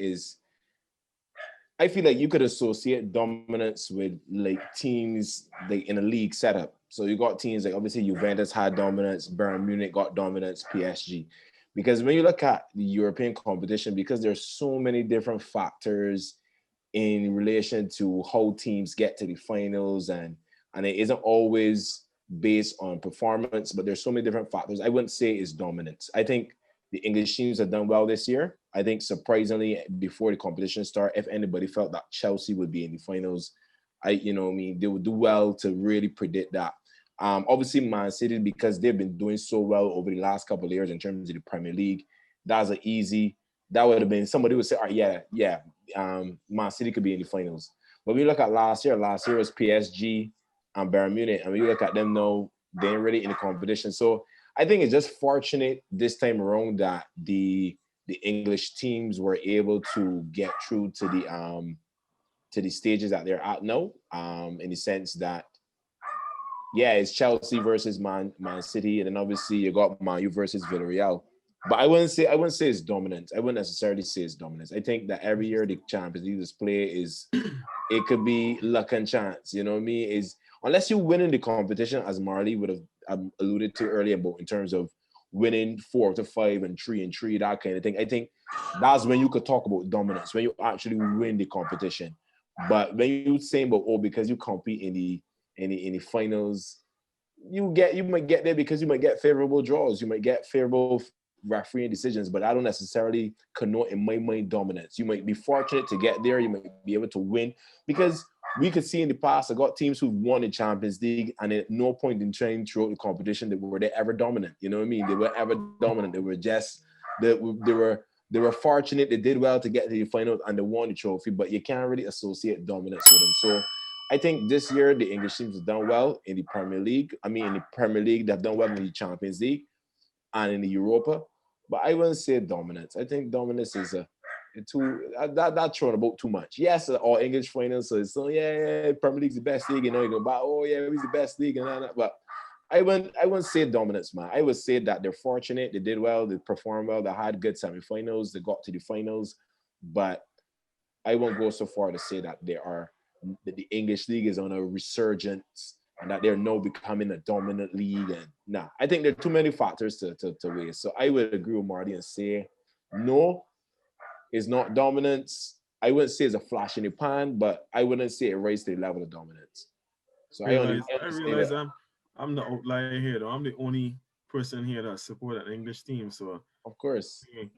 [SPEAKER 6] I feel like you could associate dominance with like teams like in a league setup. So you got teams like obviously Juventus had dominance, Bayern Munich got dominance, PSG. Because when you look at the European competition, because there's so many different factors in relation to how teams get to the finals, and it isn't always based on performance, but there's so many different factors. I wouldn't say it's dominance. I think the English teams have done well this year. I think surprisingly, before the competition started, if anybody felt that Chelsea would be in the finals, they would do well to really predict that. Obviously, Man City, because they've been doing so well over the last couple of years in terms of the Premier League, that would have been, somebody would say, all right, Man City could be in the finals. But when you look at last year was PSG and Bayern Munich, and when you look at them now, they ain't really in the competition. So I think it's just fortunate this time around that the English teams were able to get through to the stages that they're at now, in the sense that, it's Chelsea versus Man City, and then obviously you got Man U versus Villarreal. But I wouldn't say it's dominant. I wouldn't necessarily say it's dominance. I think that every year the Champions League display it could be luck and chance. You know what I mean? Is unless you're winning the competition, as Marley would have alluded to earlier, about in terms of winning 4-5 and 3-3, that kind of thing. I think that's when you could talk about dominance, when you actually win the competition. But when you say about because you compete in the finals, you might get there because you might get favorable draws, you might get favorable refereeing decisions, but I don't necessarily connote in my mind dominance. You might be fortunate to get there, you might be able to win, because we could see in the past, I got teams who've won the Champions League and at no point in time throughout the competition were they ever dominant. You know what I mean? They were ever dominant. They were just they were fortunate. They did well to get to the final and they won the trophy, but you can't really associate dominance with them. So I think this year the English teams have done well in the Premier League. In the Premier League, they've done well in the Champions League and in the Europa. But I wouldn't say dominance. I think dominance is that's thrown about too much. Yes, all English finals, so Premier League's the best league, you know, you go back, he's the best league, and that. But I wouldn't say dominance, man. I would say that they're fortunate, they did well, they performed well, they had good semifinals, they got to the finals, but I won't go so far to say that the English league is on a resurgence and that they're now becoming a dominant league. And nah, I think there are too many factors to weigh. So I would agree with Marty and say, no, it's not dominance. I wouldn't say it's a flash in the pan, but I wouldn't say it raised to the level of dominance. So I
[SPEAKER 2] realize I'm the outlier here, though. I'm the only person here that support an English team. So
[SPEAKER 6] of course you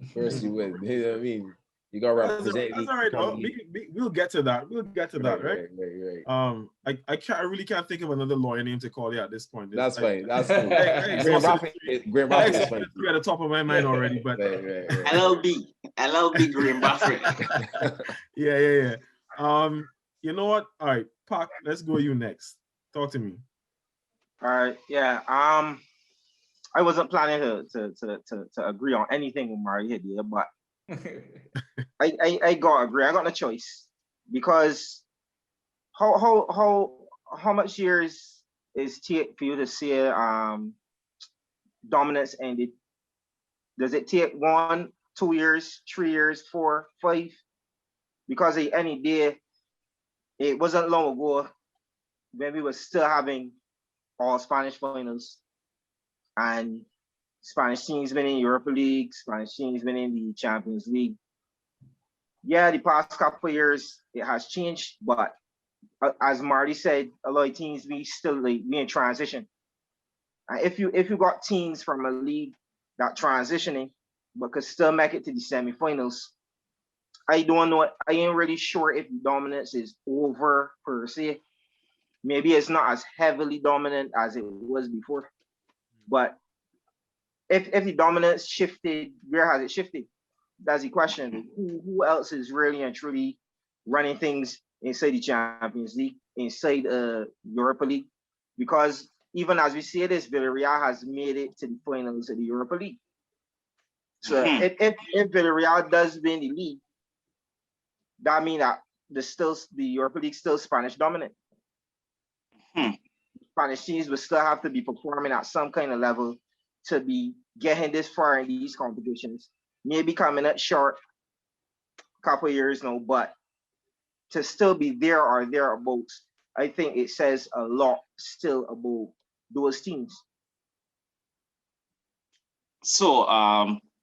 [SPEAKER 6] would. You know what I mean? You gotta represent.
[SPEAKER 2] That's all right, though. We'll get to that. Right?
[SPEAKER 6] Right.
[SPEAKER 2] I really can't think of another lawyer name to call you at this point.
[SPEAKER 6] That's fine. That's cool. Graham Raffin is fine.
[SPEAKER 2] At the top of my mind already, but
[SPEAKER 6] right.
[SPEAKER 3] LLB Graham Raffin.
[SPEAKER 2] Yeah. You know what? All right, Pac, let's go you next. Talk to me.
[SPEAKER 5] All right. Yeah. I wasn't planning to agree on anything with Mario here, but I gotta agree. I got no choice, because how much years is take for you to see dominance ended? Does it take 1, 2 years, 3 years, 4, 5? Because any day, it wasn't long ago when we were still having all Spanish finals and Spanish teams winning Europa League, Spanish teams winning the Champions League. Yeah, the past couple of years it has changed, but as Marty said, a lot of teams we still be in transition. And if you got teams from a league that transitioning but could still make it to the semifinals, I don't know. I ain't really sure if dominance is over per se. Maybe it's not as heavily dominant as it was before, but if the dominance shifted, where has it shifted? That's the question. Who else is really and truly running things inside the Champions League, inside Europa League? Because even as we say this, Villarreal has made it to the finals of the Europa League. So if Villarreal does win the league, that means that the Europa League still Spanish dominant. Spanish teams will still have to be performing at some kind of level to be getting this far in these competitions. Maybe coming up short a couple of years now, but to still be there or thereabouts, I think it says a lot still about those teams.
[SPEAKER 3] So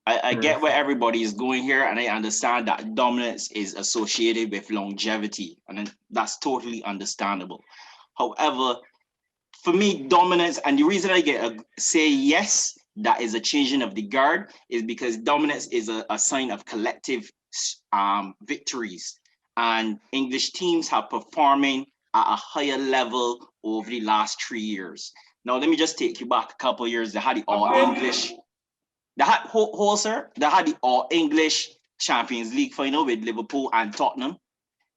[SPEAKER 3] I get where everybody is going here, and I understand that dominance is associated with longevity, and that's totally understandable. However, for me, dominance, and the reason I say yes, that is a changing of the guard, is because dominance is a sign of collective victories, and English teams have performing at a higher level over the last 3 years. Now, let me just take you back a couple of years. They had the All English. They had They had the All English Champions League final with Liverpool and Tottenham.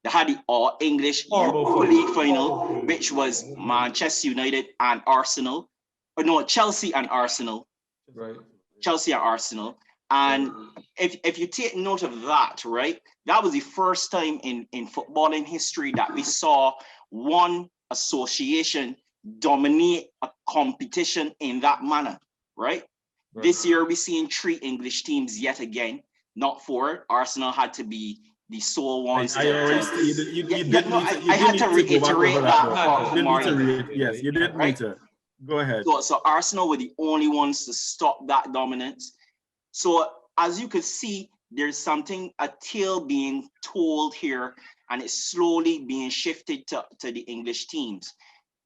[SPEAKER 3] They had the All English Europa League final, which was Manchester United and Arsenal. Or no, Chelsea and Arsenal.
[SPEAKER 4] Right.
[SPEAKER 3] Chelsea and Arsenal. And if you take note of that, right, that was the first time in footballing history that we saw one association dominate a competition in that manner, right? This year, we're seeing 3 English teams yet again, not 4. Arsenal had to be the sole ones.
[SPEAKER 2] I had
[SPEAKER 3] to reiterate that.
[SPEAKER 2] Yes, you did need to. Go ahead.
[SPEAKER 3] So Arsenal were the only ones to stop that dominance. So as you can see, there's a tale being told here, and it's slowly being shifted to the English teams.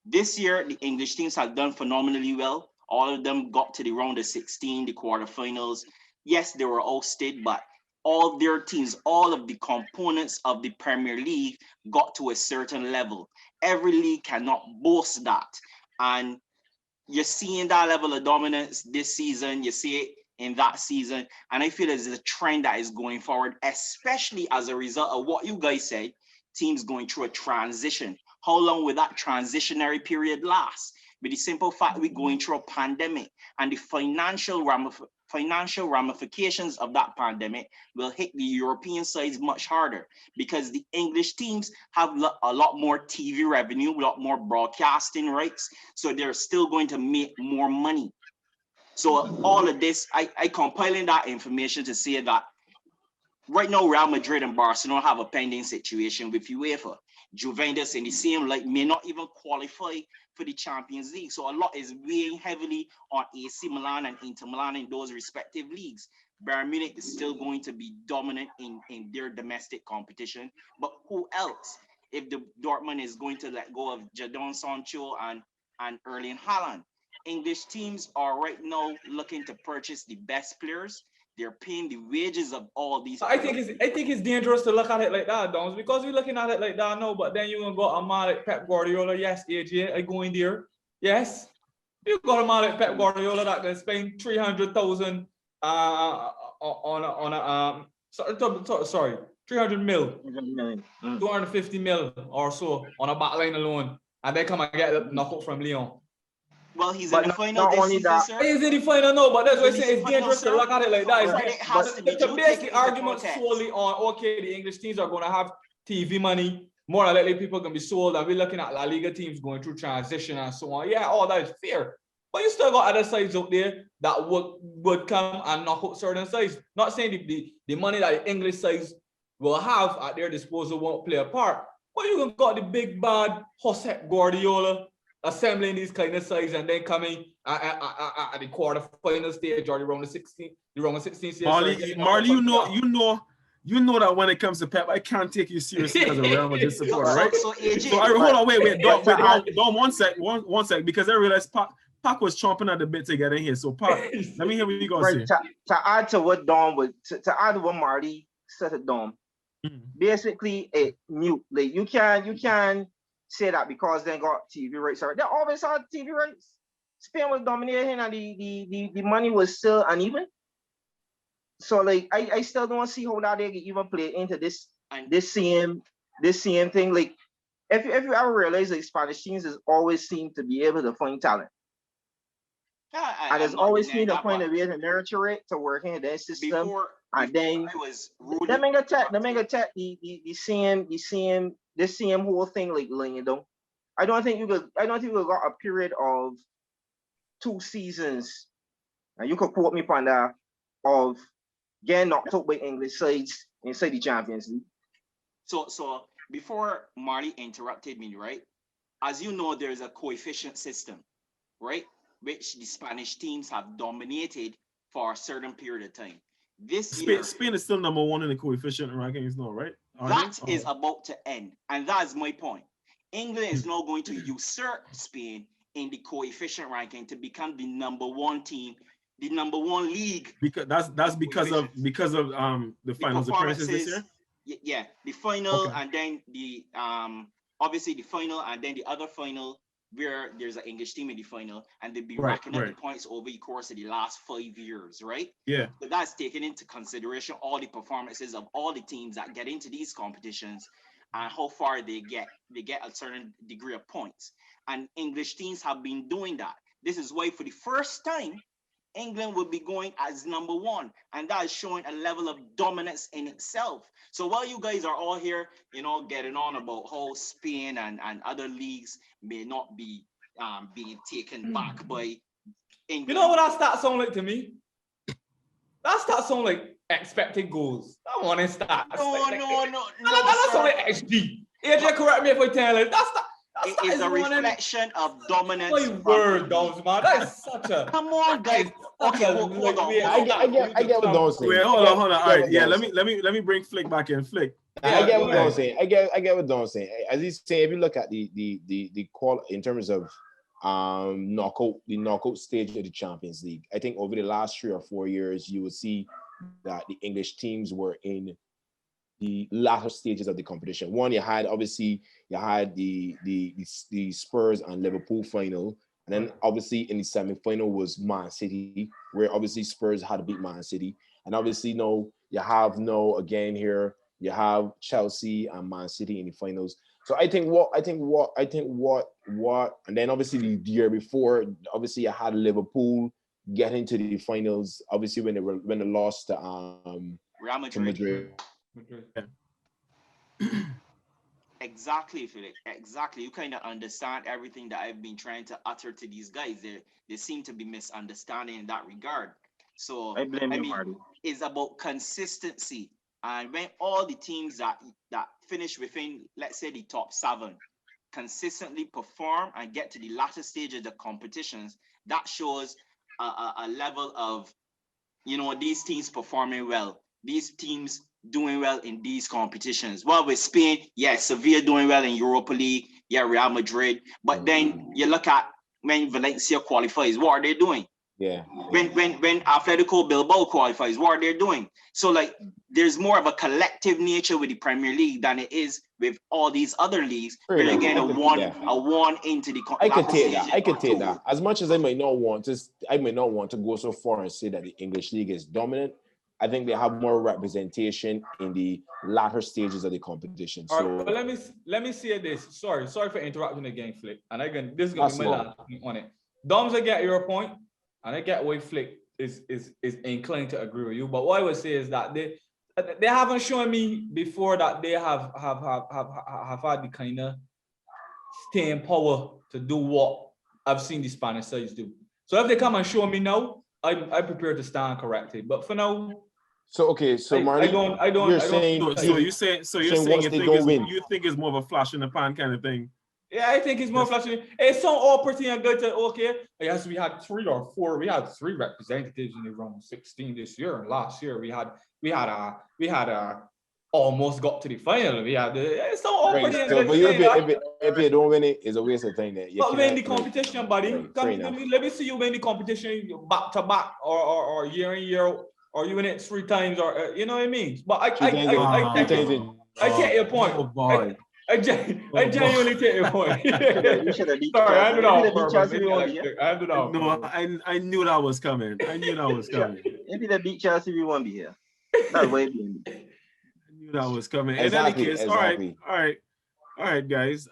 [SPEAKER 3] This year, the English teams have done phenomenally well. All of them got to the round of 16, the quarterfinals. Yes, they were ousted, but all their teams, all of the components of the Premier League got to a certain level. Every league cannot boast that. And you're seeing that level of dominance this season. You see it in that season. And I feel it's a trend that is going forward, especially as a result of what you guys said, teams going through a transition. How long will that transitionary period last? With the simple fact we're going through a pandemic, and the financial ramifications of that pandemic will hit the European sides much harder, because the English teams have a lot more TV revenue, a lot more broadcasting rights, so they're still going to make more money. So all of this, I compiling that information to say that right now Real Madrid and Barcelona have a pending situation with UEFA. Juventus in the same light may not even qualify for the Champions League. So a lot is weighing heavily on AC Milan and Inter Milan in those respective leagues. Bayern Munich is still going to be dominant in their domestic competition. But who else? If the Dortmund is going to let go of Jadon Sancho and Erling Haaland. English teams are right now looking to purchase the best players. They're paying the wages of all these.
[SPEAKER 4] I think it's dangerous to look at it like that, Dons, because we're looking at it like that now. But then you're gonna go a man like Pep Guardiola. Yes, AJ, I go in there. Yes, you got a man like Pep Guardiola that can spend 300,000 on a 300 mil, 250 mil or so on a back line alone, and they come and get the knockout from Lyon.
[SPEAKER 3] Well, he's in the final this season, sir.
[SPEAKER 4] He's in the final, no, but that's why I say it's dangerous to look at it like that. To base the argument solely on, okay, the English teams are going to have TV money, more likely people can be sold, and we're looking at La Liga teams going through transition and so on. Yeah, all that is fair. But you still got other sides out there that would come and knock out certain sides. Not saying the money that the English sides will have at their disposal won't play a part, but you can got the big bad Jose Guardiola assembling these kind of sides and then coming at the quarterfinal stage or the round of 16 stage.
[SPEAKER 2] Marley, you know that when it comes to Pep, I can't take you seriously as a Real Madrid supporter, right? So hold on, wait, Dom, one sec, because I realized Pac was chomping at the bit to get in here. So Pac, let me hear what you gonna say.
[SPEAKER 5] To add to what Dom would, to add to what Marley said to Dom, basically it mute. Like you can say that because they got TV rights. They always had TV rights. Spain was dominating and the money was still uneven. So like I still don't see how that they can even play into this same thing. Like if you ever realize like Spanish teams has always seemed to be able to find talent. And there's always been a point of way to nurture it, to work in their system. And then they make attack the same whole thing like laying down. I don't think you got a period of 2 seasons, and you could quote me upon that, of getting knocked out by English sides inside the Champions League.
[SPEAKER 3] So before Marley interrupted me, right? As you know, there's a coefficient system, right? Which the Spanish teams have dominated for a certain period of time. This year,
[SPEAKER 2] Spain is still number 1 in the coefficient rankings now, right?
[SPEAKER 3] that is about to end. And that's my point. England is now going to usurp Spain in the coefficient ranking to become the number 1 team, the number 1 league.
[SPEAKER 2] Because that's because of the finals appearances this year.
[SPEAKER 3] Yeah, the final,
[SPEAKER 2] Okay.
[SPEAKER 3] and then the obviously the final, and then the other final where there's an English team in the final, and they'll be racking up the points over the course of the last 5 years, right?
[SPEAKER 2] Yeah.
[SPEAKER 3] So that's taking into consideration all the performances of all the teams that get into these competitions and how far they get a certain degree of points. And English teams have been doing that. This is why for the first time, England will be going as number 1, and that is showing a level of dominance in itself. So while you guys are all here, getting on about how Spain and other leagues may not be being taken back by England.
[SPEAKER 4] You know what that stat sound like to me? That stat sound like expected goals. That one is stats.
[SPEAKER 3] No.
[SPEAKER 4] That sound like XG. AJ, correct me if I tell you.
[SPEAKER 3] It is a reflection of dominance.
[SPEAKER 4] My word, Doms, man. That is such a.
[SPEAKER 3] Come on, guys. Okay, hold on.
[SPEAKER 6] I get what Don's saying.
[SPEAKER 2] Wait, hold on. All right, yeah. Let me bring Flick back in. Flick.
[SPEAKER 6] I get what Don's saying. I get what Don's saying. As he's saying, if you look at the call in terms of knockout stage of the Champions League, I think over the last 3 or 4 years, you will see that the English teams were in the latter stages of the competition. One, you had the Spurs and Liverpool final, and then obviously in the semi-final was Man City, where obviously Spurs had to beat Man City, and obviously you have Chelsea and Man City in the finals. So I think what, and then obviously the year before, obviously you had Liverpool get into the finals, obviously when they lost to
[SPEAKER 3] Real
[SPEAKER 6] Madrid.
[SPEAKER 3] Exactly, Philip. Exactly. You kind of understand everything that I've been trying to utter to these guys. They seem to be misunderstanding in that regard. So
[SPEAKER 5] I blame you, Marley.
[SPEAKER 3] It's about consistency. And when all the teams that finish within, let's say, the top 7 consistently perform and get to the latter stage of the competitions, that shows a level of, these teams performing well. These teams doing well in these competitions. Well, with Spain, Sevilla doing well in Europa League, Real Madrid. But then you look at when Valencia qualifies, what are they doing?
[SPEAKER 6] Yeah.
[SPEAKER 3] When Atletico Bilbao qualifies, what are they doing? So there's more of a collective nature with the Premier League than it is with all these other leagues. Where again, a one into the.
[SPEAKER 6] I could take that. As much as I might not want to go so far and say that the English league is dominant, I think they have more representation in the latter stages of the competition. So
[SPEAKER 4] all right, but let me say this. Sorry for interrupting again, Flick. And again, this is gonna be my last thing on it. Doms, I get your point, and I get why Flick is inclined to agree with you. But what I would say is that they haven't shown me before that they have had the kind of staying power to do what I've seen the Spanish sides do. So if they come and show me now, I'm prepared to stand corrected. But for now,
[SPEAKER 6] Marley, you're saying
[SPEAKER 2] you think it's more of a flash in the pan kind of thing.
[SPEAKER 4] Yeah, I think it's more flashing. It's so all pretty and good to Yes, we had 3 or 4. We had 3 representatives in the round 16 this year, and last year we had almost got to the final. It's so all pretty and good.
[SPEAKER 6] If you don't win it, it's a waste of time.
[SPEAKER 4] But win the competition, buddy. Let me see you win the competition back to back or year in year, or you win it 3 times, or you know what I mean. But I get your point.
[SPEAKER 2] Oh boy.
[SPEAKER 4] I genuinely take your point.
[SPEAKER 5] You should have beat
[SPEAKER 4] Sorry, I ended
[SPEAKER 2] No, I knew that was coming. If
[SPEAKER 5] you had beat Chelsea, we won't be here. That's way being.
[SPEAKER 2] I knew that was coming.
[SPEAKER 6] Exactly,
[SPEAKER 2] In any case,
[SPEAKER 6] exactly.
[SPEAKER 2] all right, guys.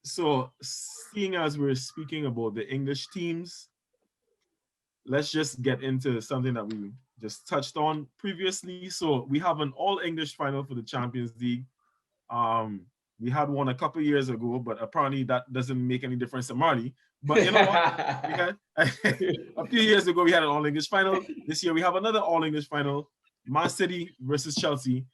[SPEAKER 2] So seeing as we're speaking about the English teams, let's just get into something that we just touched on previously. So we have an all-English final for the Champions League. We had one a couple years ago, but apparently that doesn't make any difference to Marley. But you know what? A few years ago, we had an all-English final. This year, we have another all-English final, Man City versus Chelsea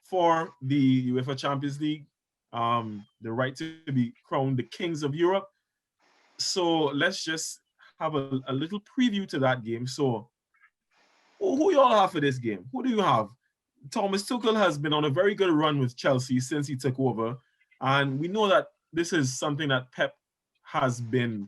[SPEAKER 2] for the UEFA Champions League, the right to be crowned the kings of Europe. So let's just have a little preview to that game. So Who y'all have for this game? Who do you have? Thomas Tuchel has been on a very good run with Chelsea since he took over, and we know that this is something that Pep has been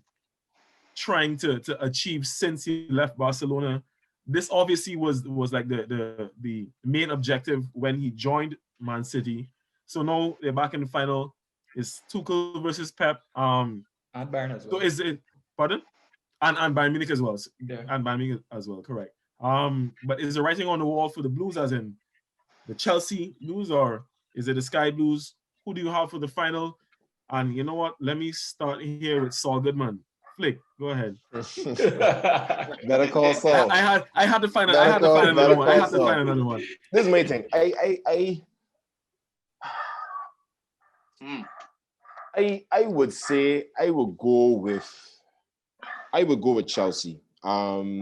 [SPEAKER 2] trying to achieve since he left Barcelona. This obviously was like the main objective when he joined Man City. So now they're back in the final. It's Tuchel versus Pep.
[SPEAKER 4] And Bayern as well.
[SPEAKER 2] So is it pardon? And Bayern Munich as well.
[SPEAKER 4] Yeah.
[SPEAKER 2] And Bayern Munich as well, correct. But is the writing on the wall for the Blues, as in the Chelsea Blues, or is it the Sky Blues? Who do you have for the final? And you know what? Let me start here with Saul Goodman. Flick, go ahead.
[SPEAKER 6] Better call Saul.
[SPEAKER 2] I had to find another one. I had to find another one.
[SPEAKER 6] This is my thing. I would say I would go with Chelsea. I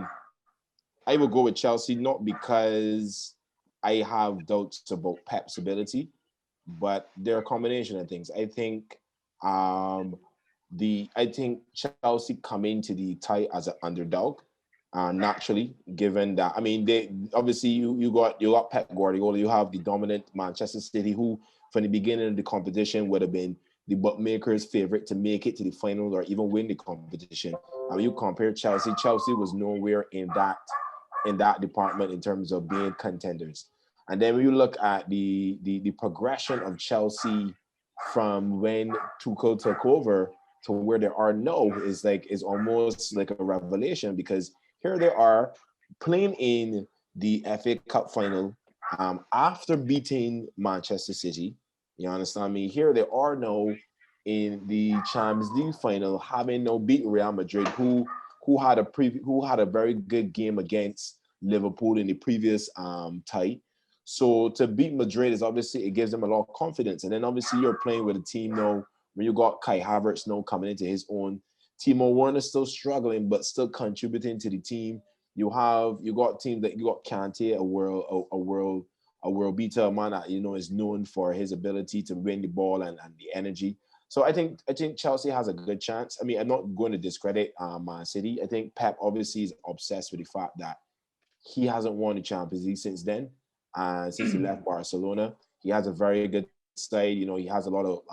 [SPEAKER 6] would go with Chelsea, not because I have doubts about Pep's ability, but they're a combination of things. I think Chelsea come into the tie as an underdog, naturally, given that they obviously you got Pep Guardiola, you have the dominant Manchester City, who from the beginning of the competition would have been the bookmakers' favorite to make it to the final or even win the competition. You compare Chelsea was nowhere in that department in terms of being contenders. And then when you look at the progression of Chelsea from when Tuchel took over to where they are now is almost like a revelation, because here they are playing in the FA Cup final after beating Manchester City. You understand me? Here they are now in the Champions League final, having now beat Real Madrid, who had a very good game against Liverpool in the previous tie. So to beat Madrid is obviously, it gives them a lot of confidence. And then obviously you're playing with a team now when you got Kai Havertz now coming into his own. Timo Werner still struggling, but still contributing to the team. You got teams that you got Kante, a world beater, a man that is known for his ability to win the ball and the energy. So I think Chelsea has a good chance. I'm not going to discredit Man City. I think Pep obviously is obsessed with the fact that he hasn't won the Champions League since then. Since he left Barcelona, he has a very good side. He has a lot of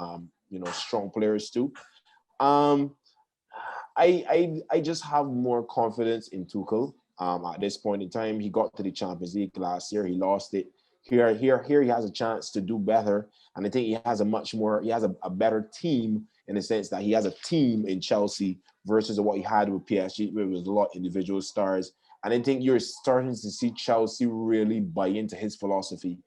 [SPEAKER 6] strong players too. I just have more confidence in Tuchel. At this point in time, he got to the Champions League last year. He lost it. Here he has a chance to do better, and I think he has a better team in the sense that he has a team in Chelsea versus what he had with PSG, where it was a lot of individual stars. And I think you're starting to see Chelsea really buy into his philosophy.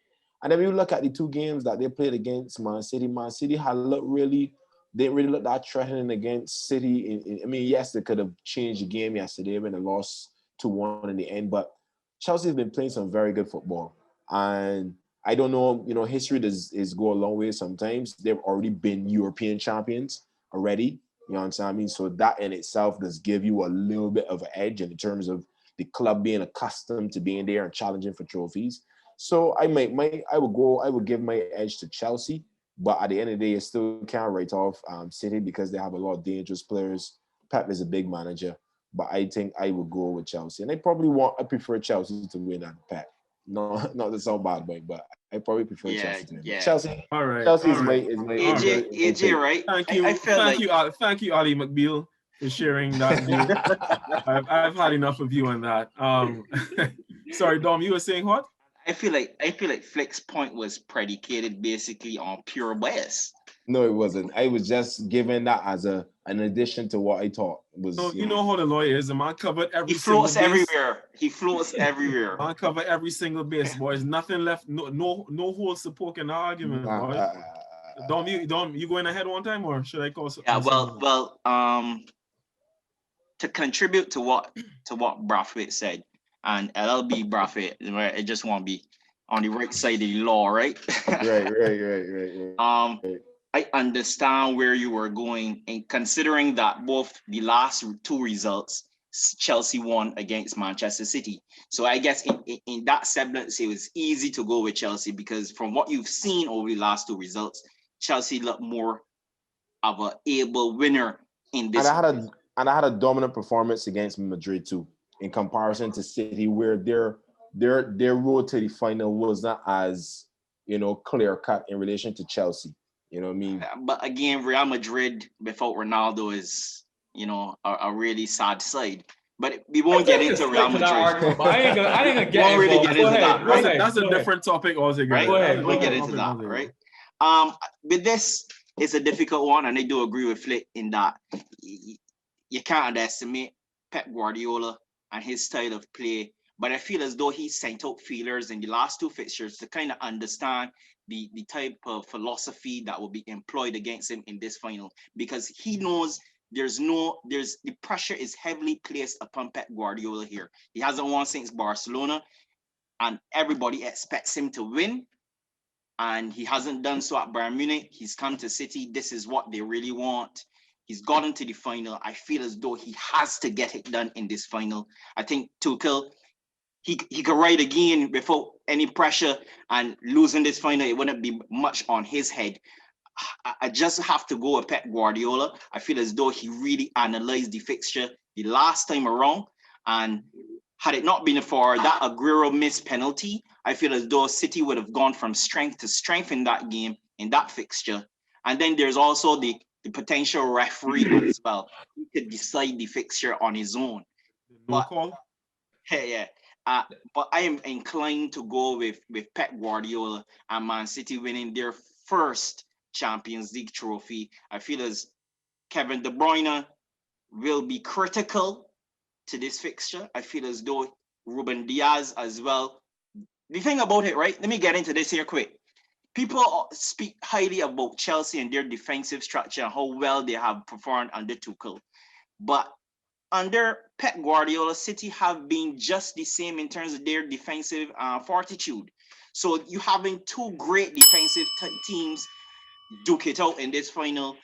[SPEAKER 6] And then when you look at the two games that they played against Man City didn't really look that threatening against City. Yes, they could have changed the game yesterday when they lost 2-1 in the end, but Chelsea's been playing some very good football. And I don't know, history is go a long way sometimes. They've already been European champions already. You know what I'm saying? So that in itself does give you a little bit of an edge in terms of the club being accustomed to being there and challenging for trophies. So I would give my edge to Chelsea, but at the end of the day, I still can't write off City because they have a lot of dangerous players. Pep is a big manager, but I think I would go with Chelsea, and I prefer Chelsea to win than Pep. No, not to sound bad, but I probably prefer Chelsea to win.
[SPEAKER 3] Yeah.
[SPEAKER 6] Chelsea.
[SPEAKER 2] All right.
[SPEAKER 6] Chelsea is my
[SPEAKER 3] AJ, right?
[SPEAKER 2] Thank you, Ali McBeal, for sharing that view. I've had enough of you on that. Sorry, Dom, you were saying what?
[SPEAKER 3] I feel like Flick's point was predicated basically on pure bias.
[SPEAKER 6] No, it wasn't. I was just giving that as an addition to what I thought was.
[SPEAKER 2] No, you know how the lawyer is. The man covered every
[SPEAKER 3] He floats
[SPEAKER 2] single base.
[SPEAKER 3] everywhere. He floats everywhere.
[SPEAKER 2] Man cover every single base, boys. Nothing left. No holes to poke in the argument. Boy. Dom, you going ahead one time, or should I call?
[SPEAKER 3] Yeah. Well. To contribute to what Brathwaite said, and LLB Brathwaite, I just want to be on the right side of the law, right?
[SPEAKER 6] Right.
[SPEAKER 3] I understand where you were going, and considering that both the last two results, Chelsea won against Manchester City. So I guess in that semblance, it was easy to go with Chelsea because from what you've seen over the last two results, Chelsea looked more of an able winner in this.
[SPEAKER 6] And I had a dominant performance against Madrid too, in comparison to City, where they're their road to the final was not as, clear cut in relation to Chelsea. You know what I mean?
[SPEAKER 3] But again, Real Madrid without Ronaldo is, a really sad side. But we won't get into Real Madrid.
[SPEAKER 4] I ain't gonna get
[SPEAKER 3] Won't really get into that, right?
[SPEAKER 2] That's a different topic altogether.
[SPEAKER 3] Right?
[SPEAKER 4] Go ahead.
[SPEAKER 3] We'll get into that, right? With this, it's a difficult one, and I do agree with Flick in that you can't underestimate Pep Guardiola and his style of play. But I feel as though he sent out feelers in the last two fixtures to kind of understand the type of philosophy that will be employed against him in this final, because he knows the pressure is heavily placed upon Pep Guardiola here. He hasn't won since Barcelona, and everybody expects him to win. And he hasn't done so at Bayern Munich. He's come to City. This is what they really want. He's gotten to the final. I feel as though he has to get it done in this final. I think Tuchel, he could ride again without any pressure, and losing this final, it wouldn't be much on his head. I just have to go with Pep Guardiola. I feel as though he really analyzed the fixture the last time around, and had it not been for that Aguero missed penalty, I feel as though City would have gone from strength to strength in that game, in that fixture. And then there's also the potential referee as well. He could decide the fixture on his own.
[SPEAKER 2] No call.
[SPEAKER 3] Yeah. But I am inclined to go with Pep Guardiola and Man City winning their first Champions League trophy. I feel as Kevin De Bruyne will be critical to this fixture. I feel as though Ruben Diaz as well. The thing about it, right? Let me get into this here quick. People speak highly about Chelsea and their defensive structure and how well they have performed under Tuchel. But under Pep Guardiola, City have been just the same in terms of their defensive fortitude. So you having two great defensive teams duke it out in this final.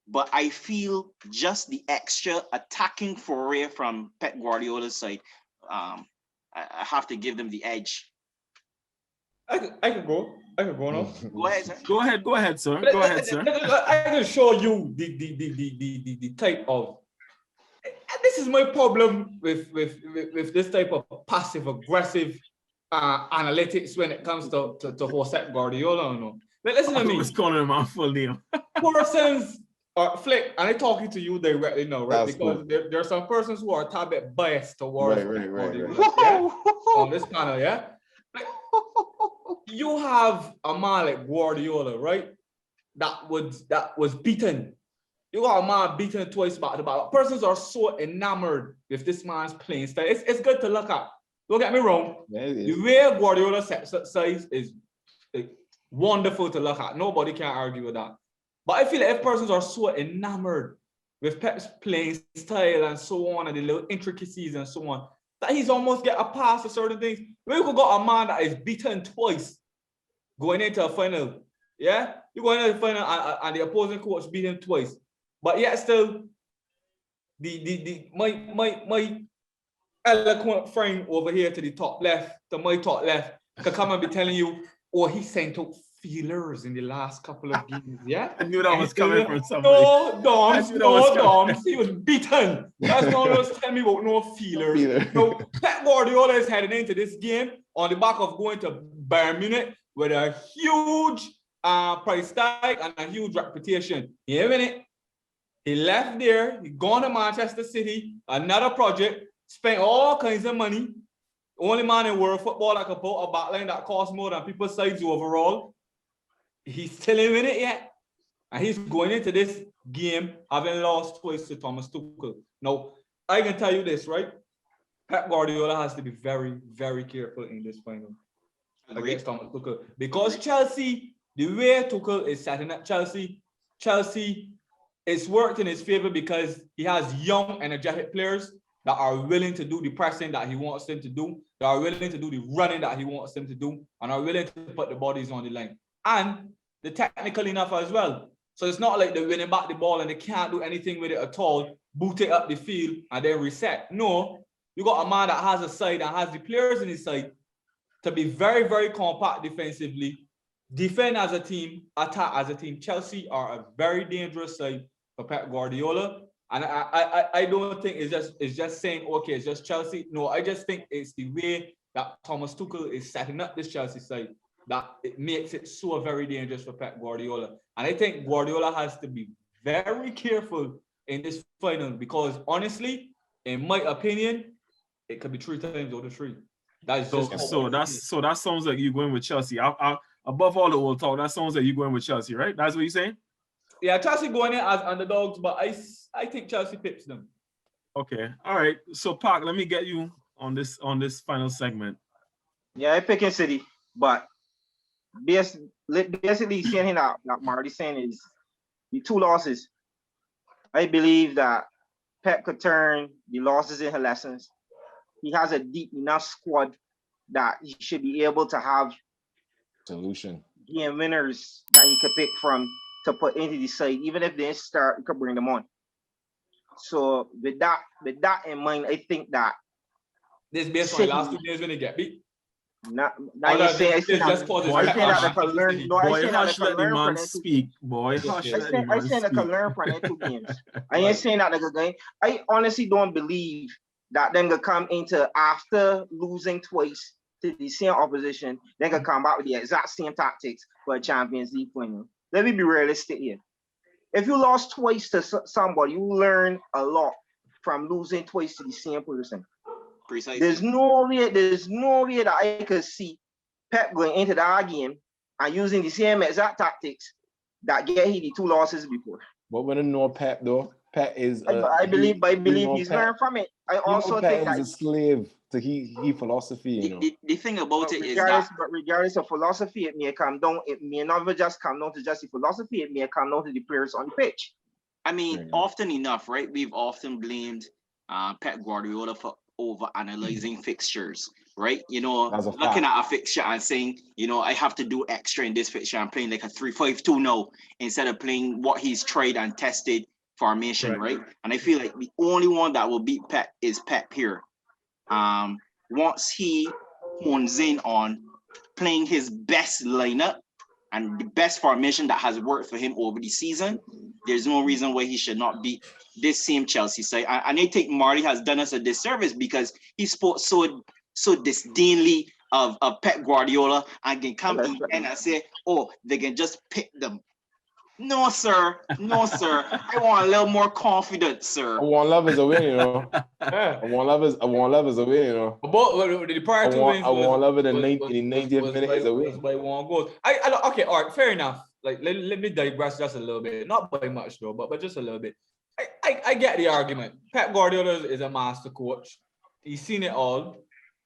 [SPEAKER 3] But I feel just the extra attacking foray from Pep Guardiola's side, I have to give them the edge.
[SPEAKER 4] I can go now.
[SPEAKER 3] Go ahead, sir.
[SPEAKER 2] Go ahead, sir. Go ahead, sir.
[SPEAKER 4] I can show you the type of. This is my problem with this type of passive aggressive analytics when it comes to Josep Guardiola. No, but listen to me.
[SPEAKER 2] I was calling him out full name.
[SPEAKER 4] Persons, Flick, and I'm talking to you directly now, right?
[SPEAKER 6] That's
[SPEAKER 4] because
[SPEAKER 6] cool.
[SPEAKER 4] there are some persons who are a tad bit biased towards
[SPEAKER 6] Right.
[SPEAKER 4] yeah? On this panel, yeah. Like, you have a man like Guardiola, right? That was beaten. You got a man beaten twice back to back. Persons are so enamored with this man's playing style. It's good to look at. Don't get me wrong.
[SPEAKER 6] Yeah,
[SPEAKER 4] the way Guardiola size is wonderful to look at. Nobody can argue with that. But I feel like if persons are so enamored with Pep's playing style and so on, and the little intricacies and so on, that he's almost get a pass for certain things. When you got a man that is beaten twice going into a final, yeah? You go into the final and the opposing coach beat him twice. But yet still, my eloquent friend over here to the top left, to my top left, could come and be telling you, oh, he sent out feelers in the last couple of games, yeah?
[SPEAKER 2] I knew that was coming from somebody.
[SPEAKER 4] No, Doms, he was beaten. That's not what was telling me about no feelers. No, Pep Guardiola is heading into this game on the back of going to Bayern Munich with a huge price tag and a huge reputation. You hear me? He left there, he gone to Manchester City, another project, spent all kinds of money. Only man in world football that could put a backline that costs more than people's sides overall. He's still in it yet. And he's going into this game having lost twice to Thomas Tuchel. Now, I can tell you this, right? Pep Guardiola has to be very, very careful in this final against Thomas Tuchel. Because Chelsea, the way Tuchel is setting up Chelsea it's worked in his favor because he has young, energetic players that are willing to do the pressing that he wants them to do, that are willing to do the running that he wants them to do, and are willing to put the bodies on the line. And they're technical enough as well. So it's not like they're winning back the ball and they can't do anything with it at all, boot it up the field, and then reset. No, you got a man that has a side and has the players in his side to be very, very compact defensively, defend as a team, attack as a team. Chelsea are a very dangerous side for Pep Guardiola. And I don't think it's just saying, okay, it's just Chelsea. No, I just think it's the way that Thomas Tuchel is setting up this Chelsea side that it makes it so very dangerous for Pep Guardiola. And I think Guardiola has to be very careful in this final because honestly, in my opinion, it could be 3 times out of 3. That's just
[SPEAKER 2] so that sounds like you're going with Chelsea. Above all the old talk, that sounds like you're going with Chelsea, right? That's what you're saying?
[SPEAKER 4] Yeah, Chelsea going in as underdogs, but I think Chelsea pips them.
[SPEAKER 2] Okay, all right. So Park, let me get you on this final segment.
[SPEAKER 5] Yeah, I picking City, but basically saying that Marley saying is the 2 losses. I believe that Pep could turn the losses into lessons. He has a deep enough squad that he should be able to have
[SPEAKER 6] Solution.
[SPEAKER 5] game winners that he could pick from to put into the side. Even if they start, he could bring them on. So with that in mind, I think that
[SPEAKER 4] this based on the last 2 games when they get beat.
[SPEAKER 5] now you say I say that they can learn. No, I say that they can learn from them.
[SPEAKER 2] Speak, boy. Hush, let the man
[SPEAKER 5] I say they can learn from them 2 games. I ain't saying that they're going. I honestly don't believe that they're gonna come into after losing twice to the same opposition, they're gonna come back with the exact same tactics for a Champions League final. Let me be realistic here. If you lost twice to somebody, you learn a lot from losing twice to the same person.
[SPEAKER 3] Precisely.
[SPEAKER 5] There's no way that I could see Pep going into that game and using the same exact tactics that get he the 2 losses before.
[SPEAKER 6] But when I know Pep though, Pep is.
[SPEAKER 5] I believe he's learned from it. I also think
[SPEAKER 6] that he's a slave to he philosophy. You know.
[SPEAKER 3] The thing about it is
[SPEAKER 5] that, but regardless of philosophy, it may come down. It may not just come down to just the philosophy. It may come down to the players on the pitch.
[SPEAKER 3] I mean, often enough, right? We've often blamed Pep Guardiola for over analyzing fixtures, right? You know, looking at a fixture and saying, you know, I have to do extra in this fixture. I'm playing like a 3-5-2 now instead of playing what he's tried and tested formation, right? And I feel like the only one that will beat Pep is Pep here. Once he hones in on playing his best lineup and the best formation that has worked for him over the season, there's no reason why he should not beat this same Chelsea side. And I think Marley has done us a disservice because he spoke so disdainly of Pep Guardiola and can come in and say, oh, they can just pick them. No, sir. No, sir. I want a little more confidence, sir.
[SPEAKER 6] I want love as a win, you know. I want love as a win, you know.
[SPEAKER 4] But the prior 2 wins
[SPEAKER 6] I want love in the 90th minute as a win.
[SPEAKER 4] By 1 goal. Okay, all right, fair enough. Like let me digress just a little bit, not by much though, but just a little bit. I get the argument. Pep Guardiola is a master coach. He's seen it all.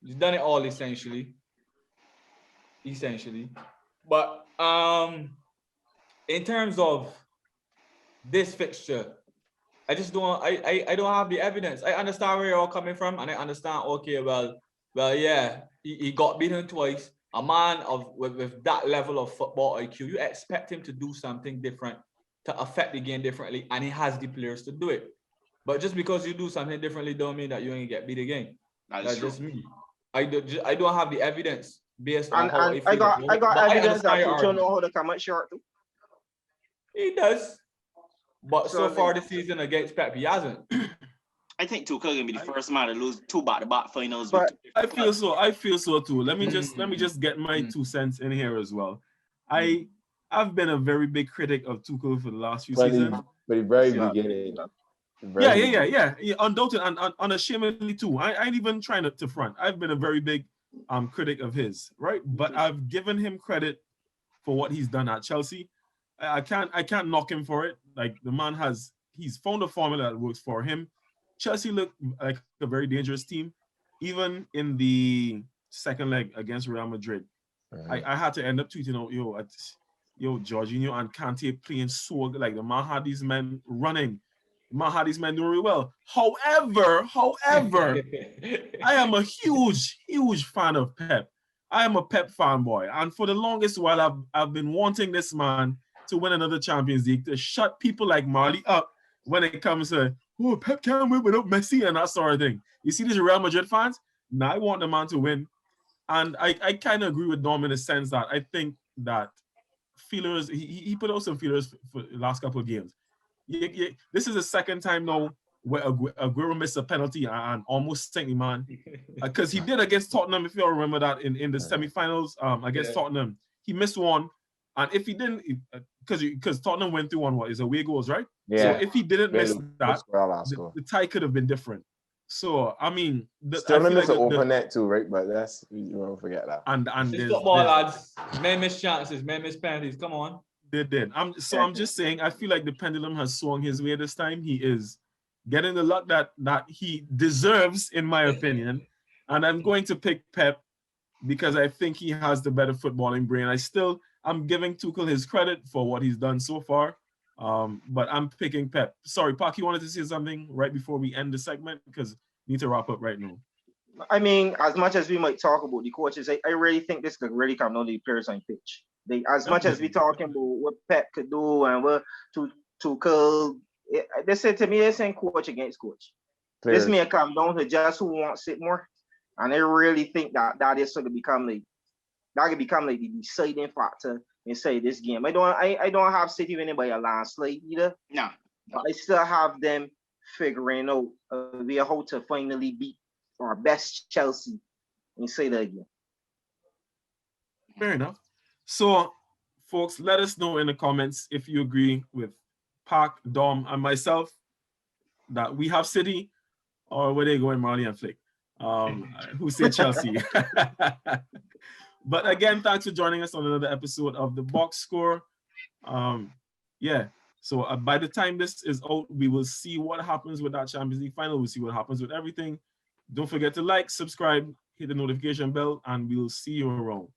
[SPEAKER 4] He's done it all essentially. But in terms of this fixture, I just don't. I don't have the evidence. I understand where you're all coming from, and I understand. Okay, well, yeah, he got beaten twice. A man with that level of football IQ, you expect him to do something different to affect the game differently, and he has the players to do it. But just because you do something differently, don't mean that you ain't get beat again. That's just me. I don't have the evidence based on how I
[SPEAKER 5] got evidence that you don't know how to come out short too.
[SPEAKER 4] He does, but so far this season against Pep, he hasn't.
[SPEAKER 3] I think Tuchel gonna be the first man to lose 2 back-to-back finals.
[SPEAKER 5] But
[SPEAKER 2] I feel so too. Let me just get my 2 cents in here as well. I've been a very big critic of Tuchel for the last few seasons.
[SPEAKER 6] But the very beginning.
[SPEAKER 2] Yeah. Undoubtedly and unashamedly too. I ain't even trying to front. I've been a very big critic of his, right? But I've given him credit for what he's done at Chelsea. I can't knock him for it. Like the man he's found a formula that works for him. Chelsea look like a very dangerous team, even in the second leg against Real Madrid. I had to end up tweeting out, yo, Jorginho and Kante playing so good. Like the man had these men running. The man had these men doing really well. However, I am a huge fan of Pep. I am a Pep fanboy, and for the longest while, I've been wanting this man to win another Champions League, to shut people like Marley up when it comes to, oh, Pep can't win without Messi and that sort of thing. You see these Real Madrid fans? Now I want the man to win. And I kind of agree with Dom in the sense that I think that feelers, he put out some feelers for the last couple of games. This is the second time now where Aguero missed a penalty and almost sent him, man. Because he did against Tottenham, if you all remember that in the semi-finals against Tottenham. He missed one. And if he didn't, because Tottenham went through on what is away goals, right?
[SPEAKER 6] Yeah.
[SPEAKER 2] So if he didn't miss that,
[SPEAKER 6] the
[SPEAKER 2] tie could have been different. So I mean,
[SPEAKER 6] Sterling missed an open net too, right? But that's you won't forget that.
[SPEAKER 2] And
[SPEAKER 4] It's football, lads. Men miss chances, men miss penalties. Come on.
[SPEAKER 2] They did. I'm just saying. I feel like the pendulum has swung his way this time. He is getting the luck that he deserves, in my opinion. And I'm going to pick Pep because I think he has the better footballing brain. I'm giving Tuchel his credit for what he's done so far. But I'm picking Pep. Sorry, Park, you wanted to say something right before we end the segment? Because we need to wrap up right now.
[SPEAKER 5] I mean, as much as we might talk about the coaches, I really think this could really come down to the players on pitch. As much as we talking about what Pep could do and what Tuchel, they said to me, they're saying coach against coach. Players. This may come down to just who wants it more. And I really think that is going to become the deciding factor in say this game. I don't have City winning by a landslide either.
[SPEAKER 3] No.
[SPEAKER 5] But I still have them figuring out how to finally beat our best Chelsea and say that again.
[SPEAKER 2] Fair enough. So, folks, let us know in the comments if you agree with Park, Dom, and myself that we have City, or where they going, Marley and Flick, who say Chelsea. But again, thanks for joining us on another episode of The Box Score. So by the time this is out, we will see what happens with that Champions League final. We'll see what happens with everything. Don't forget to like, subscribe, hit the notification bell, and we'll see you around.